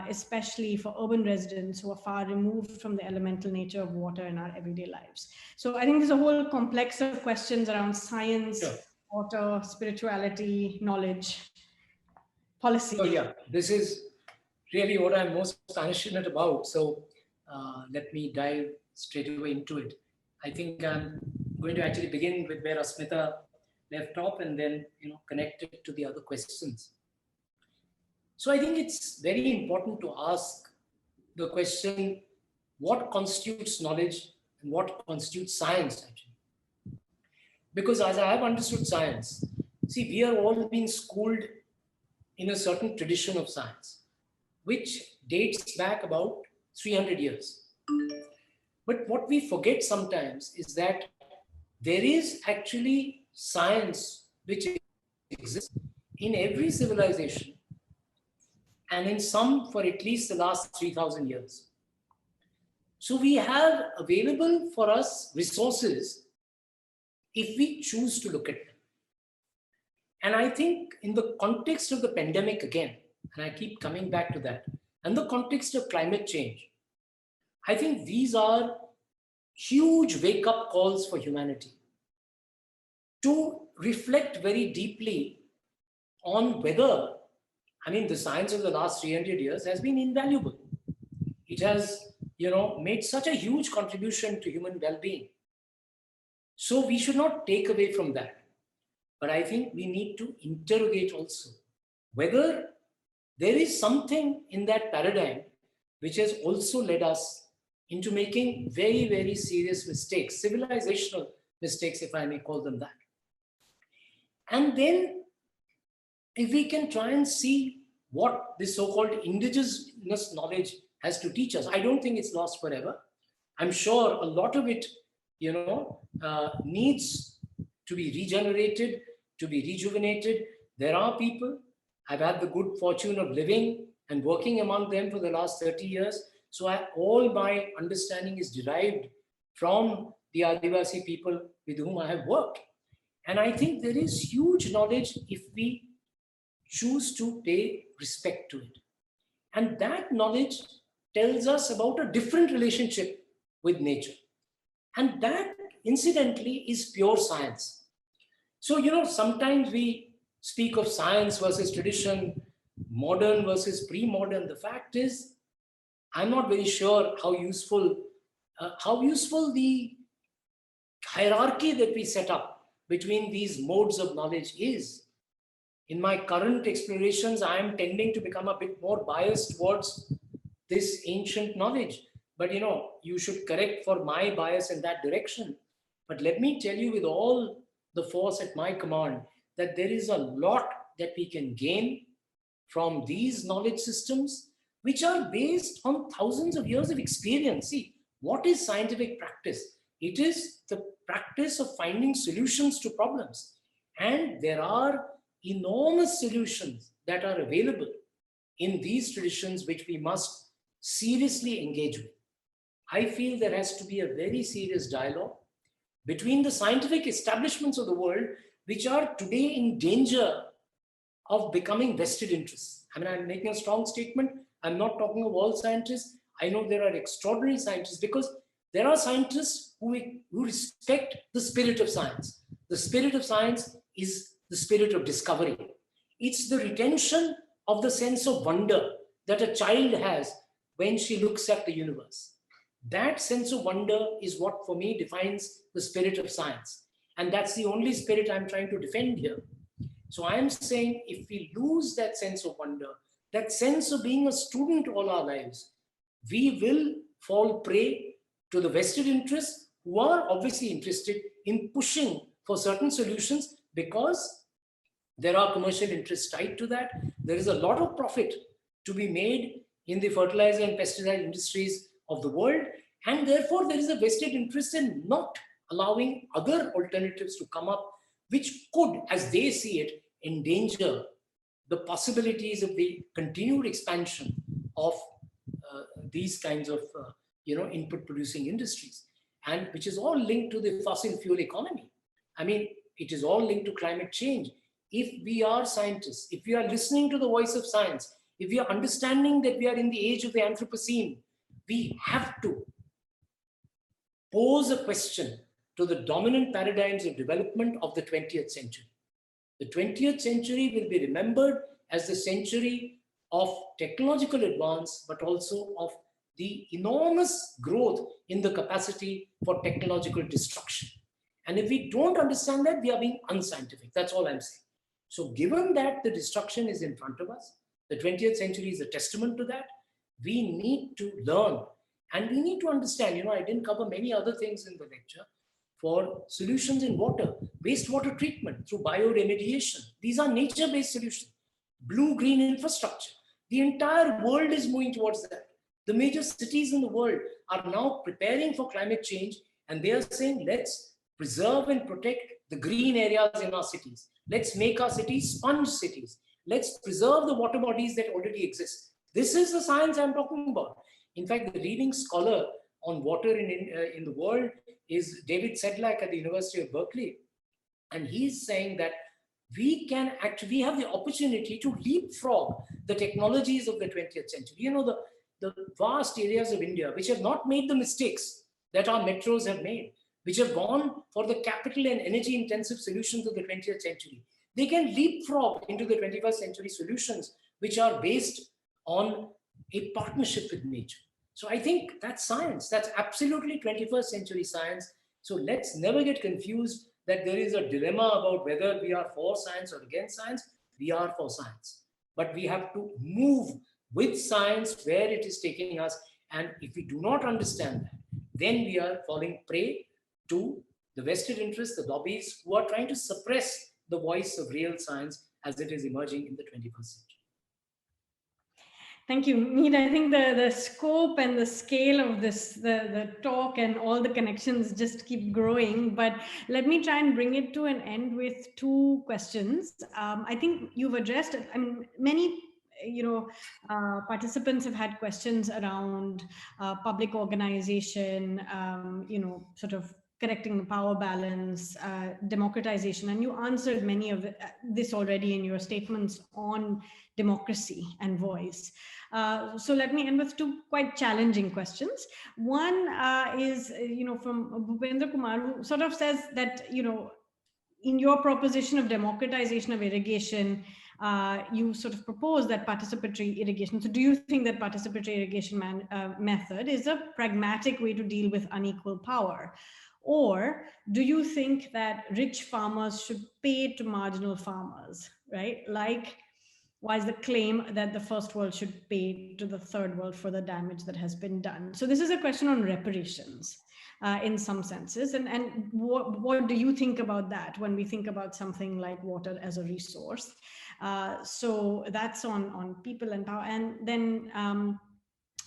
especially for urban residents who are far removed from the elemental nature of water in our everyday lives. So I think there's a whole complex of questions around science, water, spirituality, knowledge, policy. So yeah, this is really what I'm most passionate about. So let me dive straight away into it. I think I'm going to actually begin with where Asmita left off and then connect it to the other questions. So I think it's very important to ask the question, what constitutes knowledge and what constitutes science actually? Because as I have understood science, see, we are all being schooled in a certain tradition of science, which dates back about 300 years. But what we forget sometimes is that there is actually science which exists in every civilization, and in some for at least the last 3,000 years. So we have available for us resources if we choose to look at them. And I think in the context of the pandemic again, and I keep coming back to that, and the context of climate change, I think these are huge wake-up calls for humanity to reflect very deeply on whether, the science of the last 300 years has been invaluable. It has, made such a huge contribution to human well-being. So we should not take away from that. But I think we need to interrogate also whether there is something in that paradigm which has also led us into making very, very serious mistakes, civilizational mistakes, if I may call them that. And then if we can try and see what this so-called indigenous knowledge has to teach us, I don't think it's lost forever. I'm sure a lot of it, needs to be regenerated, to be rejuvenated. There are people, I've had the good fortune of living and working among them for the last 30 years. So all my understanding is derived from the Adivasi people with whom I have worked. And I think there is huge knowledge if we choose to pay respect to it. And that knowledge tells us about a different relationship with nature. And that, incidentally, is pure science. So, sometimes we speak of science versus tradition, modern versus pre-modern. The fact is, I'm not very sure how useful the hierarchy that we set up between these modes of knowledge is. In my current explorations, I am tending to become a bit more biased towards this ancient knowledge. But you should correct for my bias in that direction. But let me tell you with all the force at my command that there is a lot that we can gain from these knowledge systems, which are based on thousands of years of experience. See, what is scientific practice? It is the practice of finding solutions to problems. And there are enormous solutions that are available in these traditions, which we must seriously engage with. I feel there has to be a very serious dialogue between the scientific establishments of the world, which are today in danger of becoming vested interests. I mean, I'm making a strong statement. I'm not talking of all scientists. I know there are extraordinary scientists, because there are scientists who respect the spirit of science. The spirit of science is the spirit of discovery. It's the retention of the sense of wonder that a child has when she looks at the universe. That sense of wonder is what, for me, defines the spirit of science. And that's the only spirit I'm trying to defend here. So I'm saying, if we lose that sense of wonder, that sense of being a student all our lives, we will fall prey to the vested interests, who are obviously interested in pushing for certain solutions, because there are commercial interests tied to that. There is a lot of profit to be made in the fertilizer and pesticide industries of the world. And therefore, there is a vested interest in not allowing other alternatives to come up, which could, as they see it, endanger the possibilities of the continued expansion of these kinds of input producing industries, and which is all linked to the fossil fuel economy. I mean, it is all linked to climate change. If we are scientists, if we are listening to the voice of science, if we are understanding that we are in the age of the Anthropocene, we have to pose a question to the dominant paradigms of development of the 20th century. The 20th century will be remembered as the century of technological advance, but also of the enormous growth in the capacity for technological destruction. And if we don't understand that, we are being unscientific. That's all I'm saying. So given that the destruction is in front of us, the 20th century is a testament to that, we need to learn and we need to understand. I didn't cover many other things in the lecture. For solutions in water, wastewater treatment through bioremediation. These are nature-based solutions. Blue-green infrastructure. The entire world is moving towards that. The major cities in the world are now preparing for climate change, and they are saying, let's preserve and protect the green areas in our cities. Let's make our cities sponge cities. Let's preserve the water bodies that already exist. This is the science I'm talking about. In fact, the leading scholar on water in the world is David Sedlak at the University of Berkeley. And he's saying that we have the opportunity to leapfrog the technologies of the 20th century. The vast areas of India, which have not made the mistakes that our metros have made, which have gone for the capital and energy intensive solutions of the 20th century. They can leapfrog into the 21st century solutions, which are based on a partnership with nature. So I think that's science. That's absolutely 21st century science. So let's never get confused that there is a dilemma about whether we are for science or against science. We are for science. But we have to move with science where it is taking us. And if we do not understand that, then we are falling prey to the vested interests, the lobbies who are trying to suppress the voice of real science as it is emerging in the 21st century. Thank you, Mihir. I think the scope and the scale of this, the talk and all the connections just keep growing. But let me try and bring it to an end with two questions. I think you've addressed, many participants have had questions around public organization, sort of correcting the power balance, democratization, and you answered many of this already in your statements on democracy and voice. So let me end with two quite challenging questions. One is, from Bhupendra Kumar, who sort of says that, in your proposition of democratization of irrigation, you sort of propose that participatory irrigation. So do you think that participatory irrigation method is a pragmatic way to deal with unequal power? Or do you think that rich farmers should pay to marginal farmers, right? Like, why is the claim that the first world should pay to the third world for the damage that has been done? So this is a question on reparations in some senses. And what do you think about that when we think about something like water as a resource? So that's on people and power. And then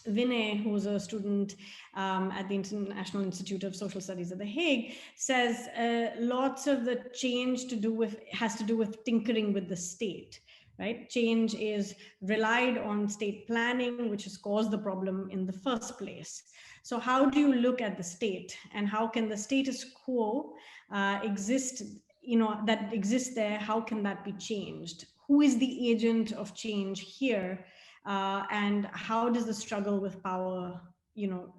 Vinay, who's a student at the International Institute of Social Studies at The Hague, says lots of the change has to do with tinkering with the state. Right? Change is relied on state planning, which has caused the problem in the first place. So how do you look at the state, and how can the status quo exist, that exists there? How can that be changed? Who is the agent of change here? And how does the struggle with power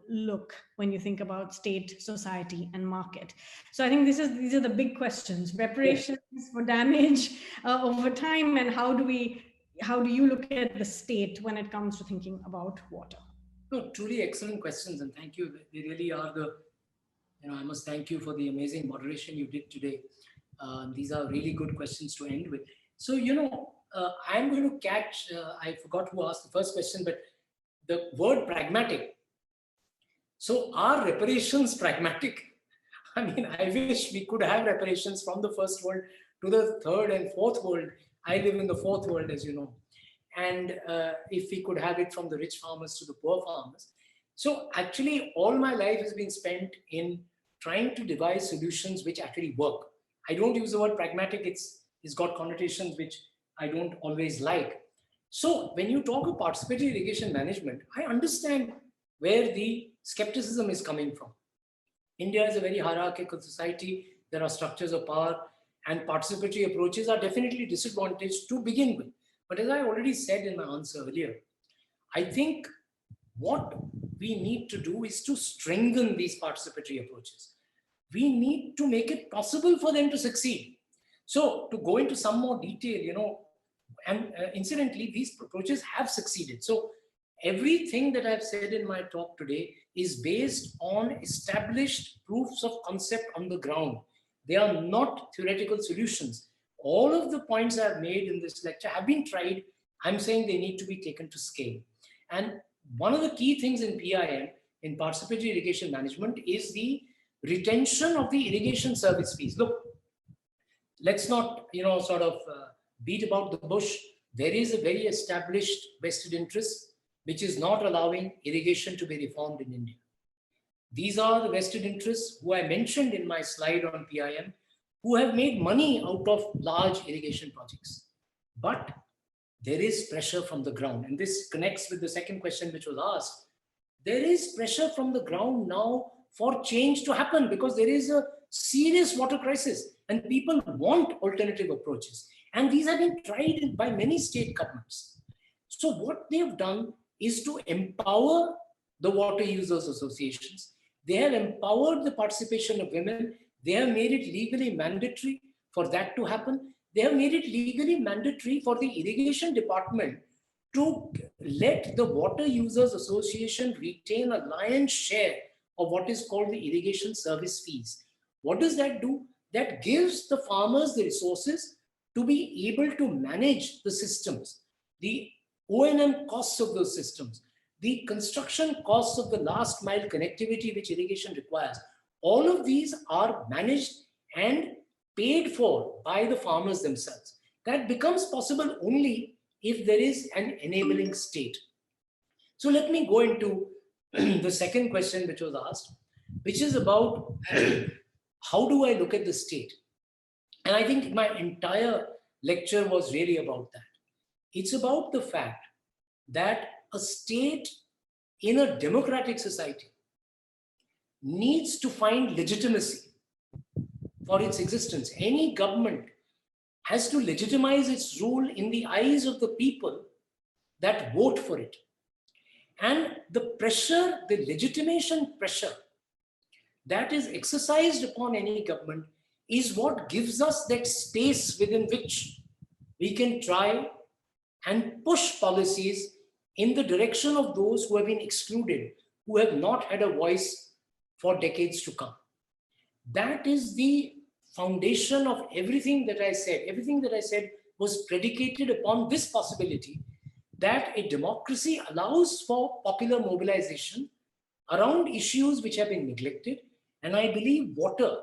look when you think about state, society, and market? So I think these are the big questions: reparations for damage over time, and how do you look at the state when it comes to thinking about water? No, truly excellent questions, and thank you. They really are I must thank you for the amazing moderation you did today. These are really good questions to end with. So, I'm going to catch, I forgot who asked the first question, but the word pragmatic. So are reparations pragmatic? I mean, I wish we could have reparations from the first world to the third and fourth world. I live in the fourth world, as you know. And if we could have it from the rich farmers to the poor farmers. So actually, all my life has been spent in trying to devise solutions which actually work. I don't use the word pragmatic. It's got connotations which I don't always like. So when you talk of participatory irrigation management, I understand where the skepticism is coming from. India is a very hierarchical society. There are structures of power, and participatory approaches are definitely disadvantaged to begin with. But as I already said in my answer earlier, I think what we need to do is to strengthen these participatory approaches. We need to make it possible for them to succeed. So to go into some more detail, and incidentally, these approaches have succeeded. So everything that I've said in my talk today is based on established proofs of concept on the ground. They are not theoretical solutions. All of the points I've made in this lecture have been tried. I'm saying they need to be taken to scale. And one of the key things in PIM, in participatory irrigation management, is the retention of the irrigation service fees. Look, let's not, beat about the bush. There is a very established vested interest which is not allowing irrigation to be reformed in India. These are the vested interests who I mentioned in my slide on PIM, who have made money out of large irrigation projects. But there is pressure from the ground. And this connects with the second question which was asked. There is pressure from the ground now for change to happen because there is a serious water crisis and people want alternative approaches. And these have been tried by many state governments. So what they've done is to empower the water users associations. They have empowered the participation of women. They have made it legally mandatory for that to happen. They have made it legally mandatory for the irrigation department to let the water users association retain a lion's share of what is called the irrigation service fees. What does that do? That gives the farmers the resources to be able to manage the systems, the O&M costs of those systems, the construction costs of the last mile connectivity which irrigation requires. All of these are managed and paid for by the farmers themselves. That becomes possible only if there is an enabling state. So let me go into the second question which was asked, which is about how do I look at the state? And I think my entire lecture was really about that. It's about the fact that a state in a democratic society needs to find legitimacy for its existence. Any government has to legitimize its rule in the eyes of the people that vote for it. And the pressure, the legitimation pressure that is exercised upon any government is what gives us that space within which we can try and push policies in the direction of those who have been excluded, who have not had a voice for decades to come. That is the foundation of everything that I said. Everything that I said was predicated upon this possibility that a democracy allows for popular mobilization around issues which have been neglected. And I believe water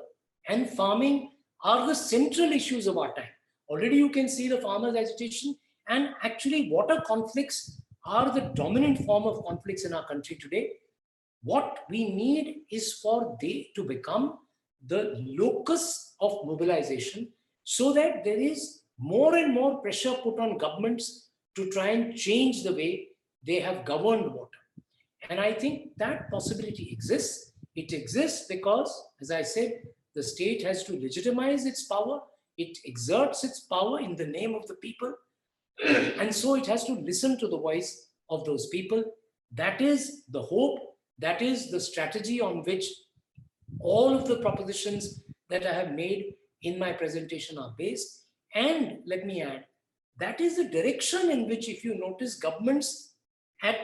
and farming are the central issues of our time. Already you can see the farmers' agitation, and actually water conflicts are the dominant form of conflicts in our country today. What we need is for they to become the locus of mobilization, so that there is more and more pressure put on governments to try and change the way they have governed water. And I think that possibility exists. It exists because, as I said, the state has to legitimize its power. It exerts its power in the name of the people. And so it has to listen to the voice of those people. That is the hope. That is the strategy on which all of the propositions that I have made in my presentation are based. And let me add, that is the direction in which, if you notice, governments at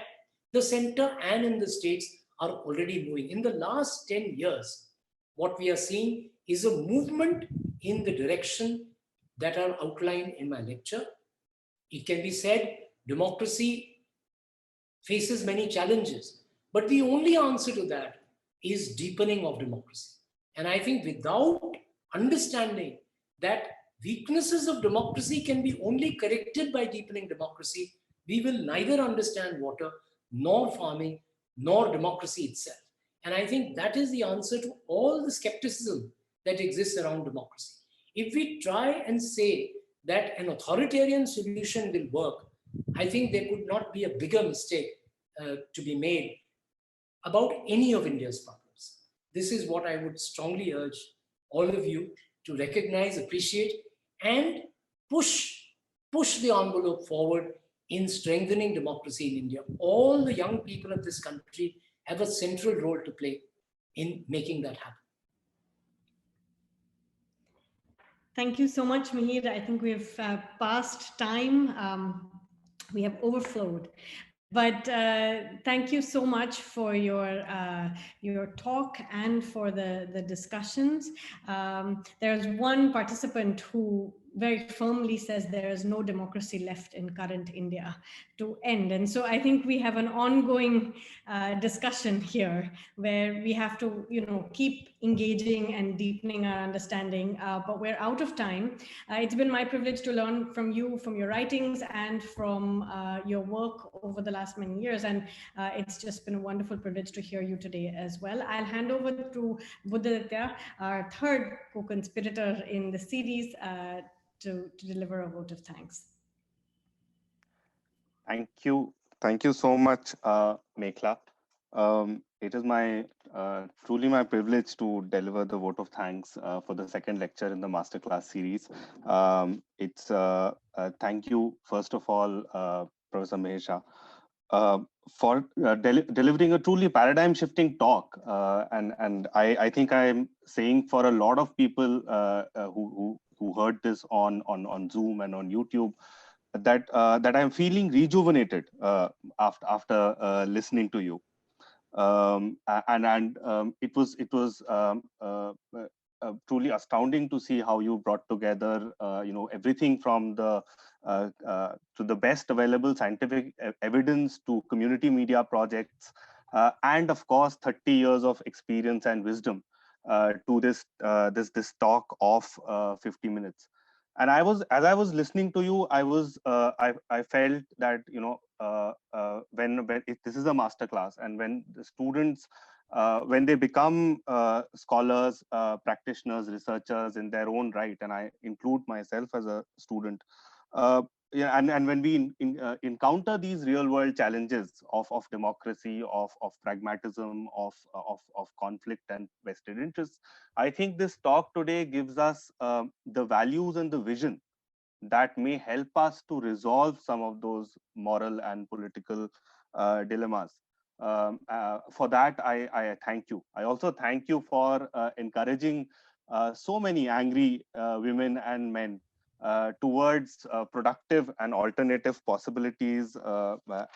the center and in the states are already moving. In the last 10 years, what we are seeing is a movement in the direction that are outlined in my lecture. It can be said democracy faces many challenges, but the only answer to that is deepening of democracy. And I think without understanding that weaknesses of democracy can be only corrected by deepening democracy, we will neither understand water, nor farming, nor democracy itself. And I think that is the answer to all the skepticism that exists around democracy. If we try and say that an authoritarian solution will work, I think there could not be a bigger mistake to be made about any of India's problems. This is what I would strongly urge all of you to recognize, appreciate, and push the envelope forward in strengthening democracy in India. All the young people of this country have a central role to play in making that happen. Thank you so much, Mihir. I think we've passed time. We have overflowed. But thank you so much for your talk and for the discussions. There's one participant who very firmly says there is no democracy left in current India to end. And so I think we have an ongoing discussion here where we have to, keep engaging and deepening our understanding, but we're out of time. It's been my privilege to learn from you, from your writings and from your work over the last many years. And it's just been a wonderful privilege to hear you today as well. I'll hand over to Buddhaditya, our third co-conspirator in the series, to deliver a vote of thanks. Thank you so much, Mekhla. It is truly my privilege to deliver the vote of thanks for the second lecture in the Masterclass series. It's thank you, first of all, Professor Mihir Shah, for delivering a truly paradigm-shifting talk. And I think I'm saying for a lot of people who heard this on Zoom and on YouTube, that I'm feeling rejuvenated after listening to you. It was truly astounding to see how you brought together everything from the to the best available scientific evidence to community media projects, and of course 30 years of experience and wisdom to this talk of 50 minutes. And as I was listening to you, I felt that when this is a masterclass, and when the students when they become scholars, practitioners, researchers in their own right, and I include myself as a student, and when we encounter these real world challenges of democracy, of pragmatism, of conflict and vested interests, I think this talk today gives us the values and the vision that may help us to resolve some of those moral and political dilemmas. For that, I thank you. I also thank you for encouraging so many angry women and men towards productive and alternative possibilities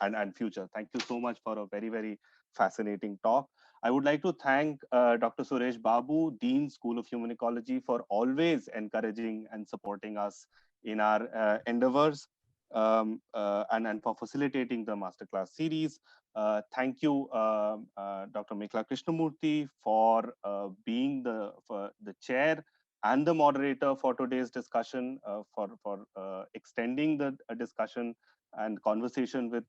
and future. Thank you so much for a very, very fascinating talk. I would like to thank Dr. Suresh Babu, Dean, School of Human Ecology, for always encouraging and supporting us in our endeavors, and for facilitating the masterclass series. Thank you, Dr. Mekla Krishnamurthy, for being the chair and the moderator for today's discussion, for extending the discussion and conversation with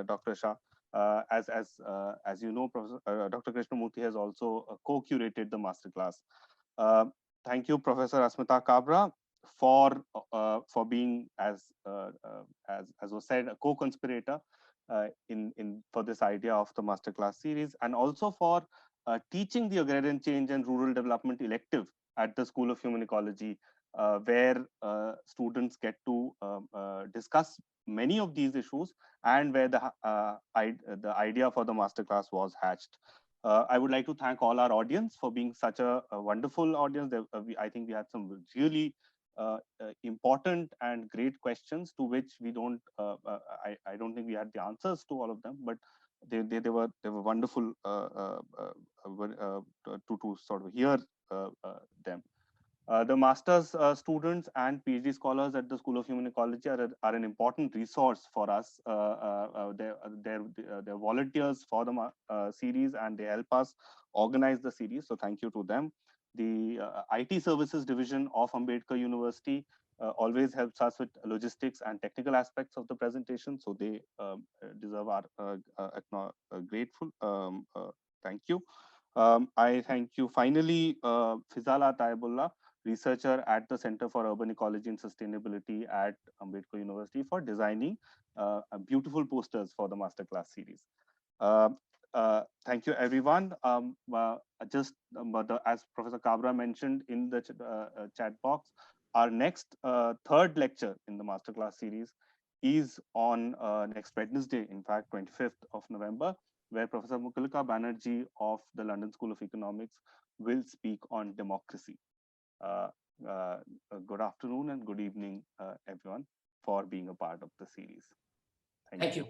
Dr. Shah. As you know, Dr. Krishnamurthy has also co-curated the masterclass. Uh, Thank you, Professor Asmita Kabra, for being, as was said, a co-conspirator in for this idea of the masterclass series, and also for teaching the agrarian change and rural development elective at the School of Human Ecology, where students get to discuss many of these issues, and where the idea for the masterclass was hatched. I would like to thank all our audience for being such a wonderful audience. I think we had some really important and great questions to which we don't. I don't think we had the answers to all of them, but they were wonderful to sort of hear them. The master's students and PhD scholars at the School of Human Ecology are an important resource for us. They're volunteers for the series, and they help us organize the series. So thank you to them. The IT services division of Ambedkar University always helps us with logistics and technical aspects of the presentation. So they deserve our grateful thank you. I thank you finally, Fizala Taibullah, researcher at the Center for Urban Ecology and Sustainability at Ambedkar University, for designing beautiful posters for the masterclass series. Thank you, everyone. As Professor Kabra mentioned in the chat box, our next third lecture in the masterclass series is on next Wednesday, in fact, 25th of November, where Professor Mukulika Banerjee of the London School of Economics will speak on democracy. Uh, Good afternoon and good evening, everyone, for being a part of the series. Thank you.